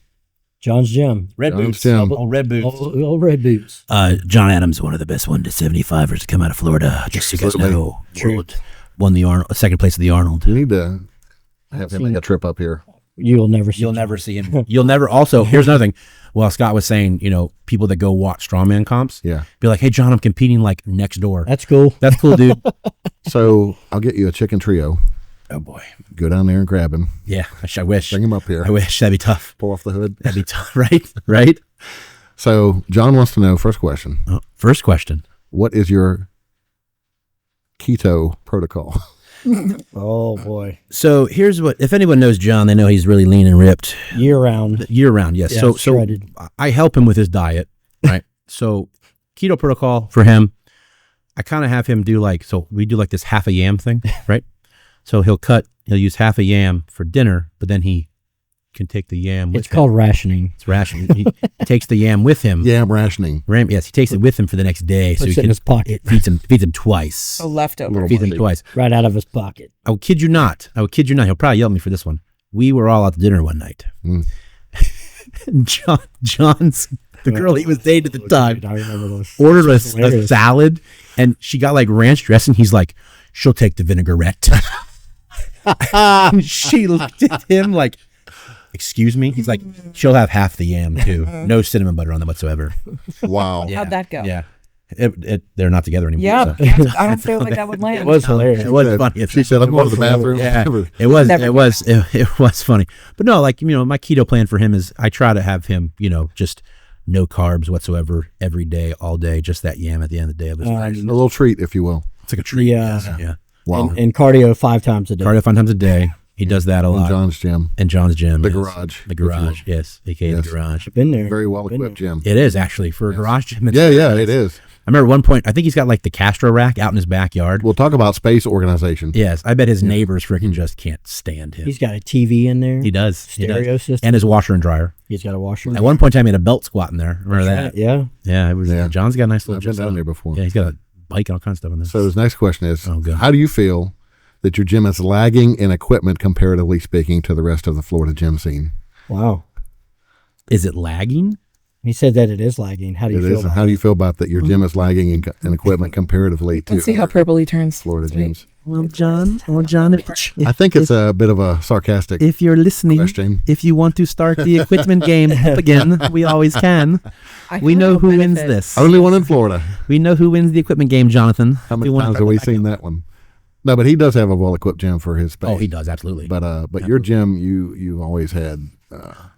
John's Gym. Red John's boots. Gym. Old red boots. Old red boots. John Adams, one of the best 1 to 75ers to come out of Florida. Just so you guys Absolutely. know, world won the Arnold, second place of the Arnold. You need to have him make a trip up here. You'll never see. You'll never see him. You'll never. Also, here's another thing. Well, Scott was saying, people that go watch strongman comps, Yeah. be like, hey, John, I'm competing like next door. That's cool. That's cool, dude. So I'll get you a chicken trio. Oh boy. Go down there and grab him. Yeah. I wish. Bring him up here. I wish. That'd be tough. Pull off the hood. That'd be tough. Right. Right. So John wants to know, first question, First question. what is your keto protocol? Oh boy. So here's what, if anyone knows John, they know he's really lean and ripped Year round. year round. Yes. Yeah, so shredded. I help him with his diet. Right. So keto protocol for him, I kind of have him do we do this half a yam thing. Right. So he'll use half a yam for dinner, but then he can take the yam with It's him. called rationing. It's rationing. He takes the yam with him. Yam rationing. Yes, he takes it with him for the next day. So Puts he it in his pocket. It feeds him twice. So leftover. Feeds him twice. Right out of his pocket. I would kid you not. He'll probably yell at me for this one. We were all out to dinner one night. John's the girl he was dating at the time I remember those. ordered a Hilarious. salad, and she got ranch dressing. He's like, she'll take the vinaigrette. And she looked at him like, excuse me? He's like, she'll have half the yam too. No cinnamon butter on them whatsoever. Wow. How'd that go? Yeah. They're not together anymore. Yeah. so. I don't feel like that would land. It was hilarious. It was funny. She said, I'm going to the bathroom. Yeah, Never. it was funny. But no, my keto plan for him is I try to have him, just no carbs whatsoever every day, all day, just that yam at the end of the day. A little treat, if you will. It's like a treat. Yeah. Yeah. Wow. And cardio 5 times a day. Cardio 5 times a day. He does that a On lot. John's gym. And John's Gym. The yes. garage, The if you will. garage, yes. AKA Yes. the garage. Been there. Very well Been equipped gym. It is actually for a garage gym. Yeah, it is. I remember at one point, I think he's got the Castro rack out in his backyard. We'll talk about space organization. Yes. I bet his neighbors freaking just can't stand him. He's got a TV in there. He does. He does. Stereo system. And his washer and dryer. He's got a washer. At one point in time, he had a belt squat in there. Remember that? Yeah. Yeah, it was. Yeah. John's got a nice little I've been gym. down there before. Yeah, he's got a bike and all kinds of stuff in there. So his next question is, Oh, good. how do you feel that your gym is lagging in equipment comparatively speaking to the rest of the Florida gym scene? Wow. Is it lagging? He said that it is lagging. How do you It feel is. about How do you feel about that? Your gym is lagging in equipment comparatively to Let's see how purple he turns. Florida gyms. Well, John, I think it's a bit of a sarcastic if you're listening, question. if you want to start the equipment game up again, we always can. I We have know no who wins benefit. this. Only one in Florida. We know who wins the equipment game, Jonathan. How many We wanna- times have we seen that one? No, but he does have a well-equipped gym for his space. Oh, he does, absolutely. But your gym, you've always had.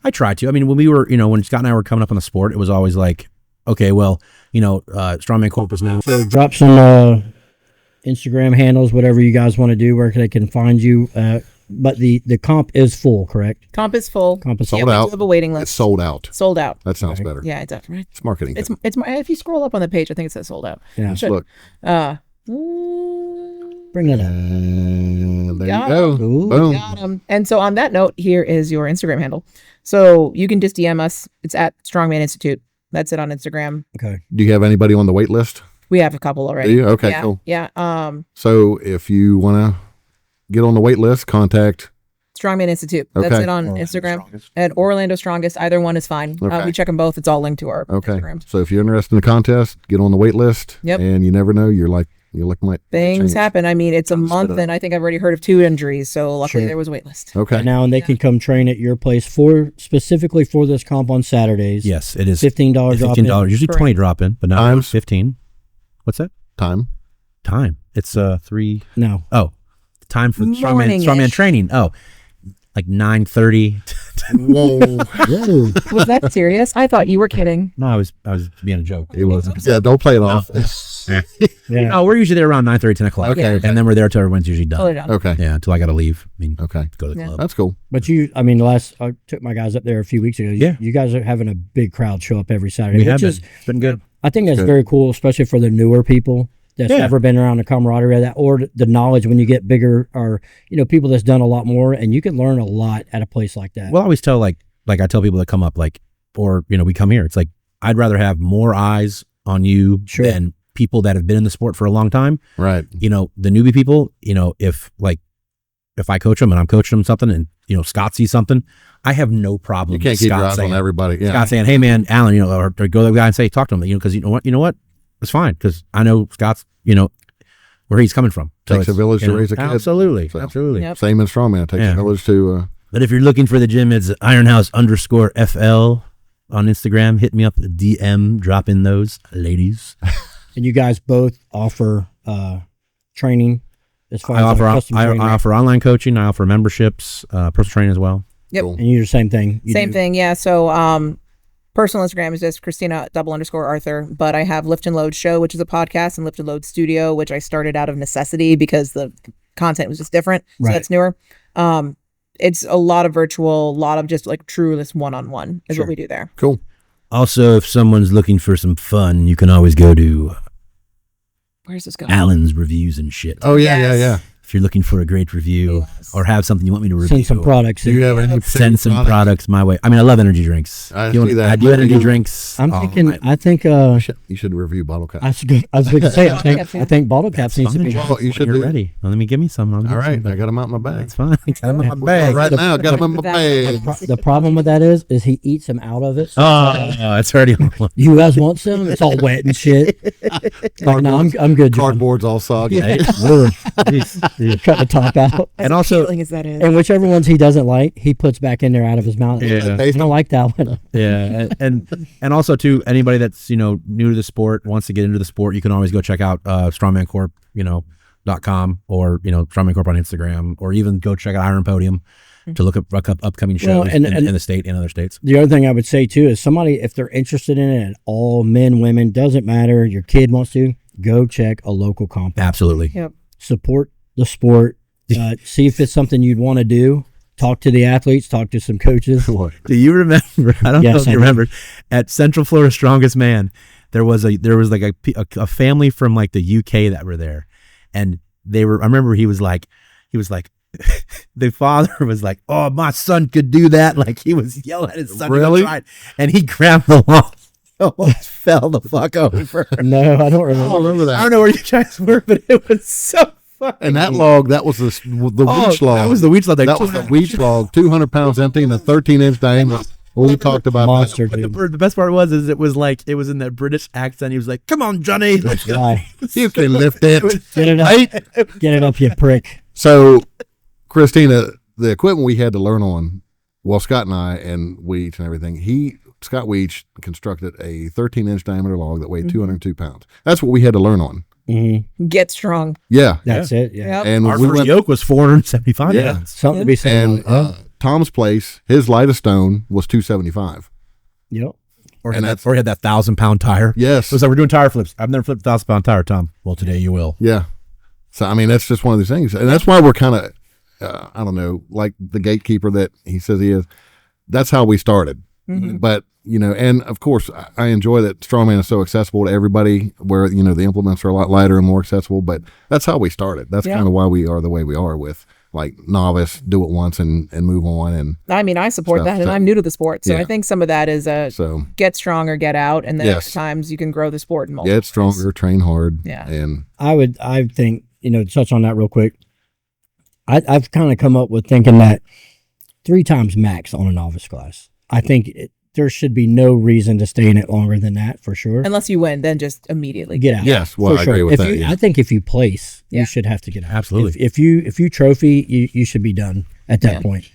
I try to. I mean, when we were, when Scott and I were coming up on the sport, it was always like, okay, well, Strongman Corp is now. So drop some Instagram handles, whatever you guys want to do, where they can find you. But the comp is full, correct? Comp is full. Comp is Yeah, Sold we out. do have a waiting list. It's sold out. Sold out. That sounds better. Yeah, it's definitely. It's marketing. It's if you scroll up on the page, I think it says sold out. Yeah. It should. Look, Bring that up. and there Got you go. Ooh. Boom. Got 'em. And so on that note, here is your Instagram handle. So you can just DM us. It's at Strongman Institute. That's it on Instagram. Okay. Do you have anybody on the wait list? We have a couple already. Do you? Okay, yeah, cool. Yeah. So if you want to get on the wait list, contact. Strongman Institute. That's Okay. it on Instagram. And Orlando Strongest. Either one is fine. Okay. We check them both. It's all linked to our Okay. Instagrams. So if you're interested in the contest, get on the wait list. Yep. And you never know. Your luck might Things change. happen. I mean, it's a month, and I think I've already heard of 2 injuries. So luckily Sure. there was a wait list. Okay. Now, and they can come train at your place specifically for this comp on Saturdays. Yes, it is $15 drop $15. Usually Correct. 20 drop in, but not Times? 15. What's that? Time. Time. It's 3. No. Oh, the time for Morning-ish. strongman training. Oh, like 9:30. Whoa. Whoa. Was that serious? I thought you were kidding. No, I was being a joke. It wasn't. Yeah, don't play it off. Yeah. No, we're usually there around 9:30, 10 o'clock. Okay. And then we're there till everyone's usually Totally done. done. Okay. Yeah, until I got to leave. I mean, Okay. go to the Yeah. club. That's cool. But I took my guys up there a few weeks ago. Yeah. You guys are having a big crowd show up every Saturday, We which have been. is, It's been good. I think that's Good. very cool, especially for the newer people that's Yeah. never been around the camaraderie of that, or the knowledge when you get bigger, or people that's done a lot more, and you can learn a lot at a place like that. Well, I always tell like I tell people that come up or we come here. It's like I'd rather have more eyes on you Sure. than people that have been in the sport for a long time. Right. The newbie people, if I coach them and I'm coaching them something and Scott sees something, I have no problem. You can't with keep your Scott eyes saying, on everybody. Yeah. Scott saying, "Hey man, Alan, or go to the guy and say, talk to him, because you know what, it's fine because I know Scott's, where he's coming from. So Takes a it's, village to raise a kid. Absolutely, So- absolutely. Yep. Same in Strongman. It takes Yeah. a village to. But if you're looking for the gym, it's Ironhouse_FL on Instagram. Hit me up, DM, drop in those ladies. And you guys both offer training as far I as offer custom I training. offer online coaching. I offer memberships, personal training as well. Yep. Cool. And you're the same thing. You Same do- thing. Yeah. So personal Instagram is just Christina _Arthur. But I have Lift and Load Show, which is a podcast, and Lift and Load Studio, which I started out of necessity because the content was just different. So Right. that's newer. It's a lot of virtual, a lot of just like true this one-on-one is Sure. what we do there. Cool. Also, if someone's looking for some fun, you can always go to Where's this going? Alan's reviews and shit. Oh yeah, Yes. yeah. If you're looking for a great review or have something you want me to review, Send some products. Do you have any? send some products my way. I mean, I love energy drinks. I You see that. I do energy drinks. I'm Oh, thinking. I- I think. You should review bottle cap. I was going to say. I think. Caps, yeah. I think bottle caps needs to be. Well, you When should you're do. ready. Well, let me give me some. I'll give All you right, some. I got them out in my bag. That's fine. Got them in my bag. Right now, I got them in my bag. The problem with that is he eats them out of it. Oh, it's already on. You guys want some? It's all wet and shit. Like, no, I'm good. John. Cardboard's all soggy. Cut the top out. And also, As that is. And whichever ones he doesn't like, he puts back in there out of his mouth. Yeah. I don't like that one. yeah, and also too, anybody that's new to the sport wants to get into the sport, you can always go check out strongmancorp, .com or Strongman Corp on Instagram, or even go check out Iron Podium to look up upcoming shows Well, and in the state and other states. The other thing I would say too is somebody, if they're interested in it at all, men, women, doesn't matter, your kid wants to, go check a local comp. Absolutely. Yep. Support the sport. See if it's something you'd want to do. Talk to the athletes. Talk to some coaches. Do you remember? I don't know Yes, if I you do. remember. At Central Florida Strongest Man, there was like a family from like the UK that were there, and they were. I remember he was like, the father was like, "Oh, my son could do that!" Like he was yelling at his son. Really? To go try it. And he grabbed the wall. Almost fell the fuck over. No, I don't remember. I remember I that. don't know where you guys were, but it was so funny. And that log, that was the Oh, weech log. that was the weech log. That was the weech log. 200 pounds empty and a 13-inch diameter. Well, we talked about Monster, But dude. the best part was it was in that British accent. He was like, "Come on, Johnny." Guy, you can lift it. get it up. Get it up, you prick. So, Christina, the equipment we had to learn on, well, Scott and I and Weech and everything, Scott Weech constructed a 13-inch diameter log that weighed 202 pounds. That's what we had to learn on. Mm-hmm. Get strong. Yeah. That's it. Yeah. Yep. And Our we first went, yoke was 475 Yeah. pounds. Something to be said. and about it. Tom's place, his lightest stone was 275. Yep. Or And he had that 1,000-pound tire. Yes. It was like, we're doing tire flips. I've never flipped a 1,000-pound tire, Tom. Well, today you will. Yeah. So, I mean, that's just one of these things. And that's why we're kind of, I don't know, like the gatekeeper that he says he is. That's how we started. Mhm. But, and of course, I enjoy that Strongman is so accessible to everybody where, the implements are a lot lighter and more accessible. But that's how we started. That's Yeah. kind of why we are the way we are with, like, novice, do it once and move on. And I mean, I support Stuff, that, and so- I'm new to the sport, so Yeah. I think some of that is so get strong or get out, and then Yes. other times you can grow the sport in multiple get ways. stronger, train hard. Yeah. And I think, to touch on that real quick, I've kind of come up with thinking that 3 times max on a novice class. I think there should be no reason to stay in it longer than that, for sure. Unless you win, then just immediately Get out. yes, well, For I sure. agree with If that. you, Yeah. I think if you place, Yeah. you should have to get out. Absolutely. If you trophy, you should be done at that Yeah. point.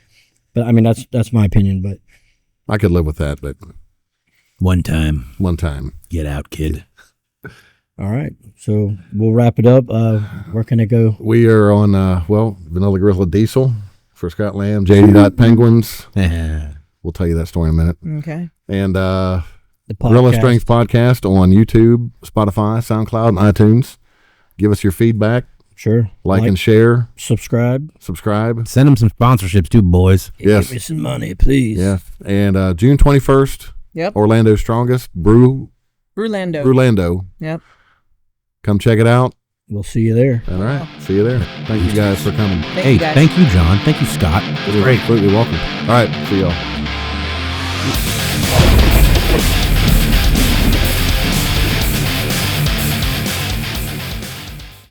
But I mean, that's my opinion. But I could live with that, but One time. one time. Get out, kid. all right, so we'll wrap it up. Where can it go? We are on, Vanilla Gorilla Diesel for Scott Lamb, JD Penguins. We'll tell you that story in a minute. Okay. And The Gorilla podcast. Strength Podcast on YouTube, Spotify, SoundCloud, and iTunes. Give us your feedback, Sure. like and share, subscribe. subscribe. Send them some sponsorships too, boys. Yes. Give me some money, please. Yeah. And June 21st, Yep. Orlando's Strongest, Brulando. Brulando. Yep. Come check it out. We'll see you there. All right. See you there. Thank you guys for coming. Thank Hey, you guys. thank you, John. Thank you, Scott. You're absolutely welcome. All right. See y'all.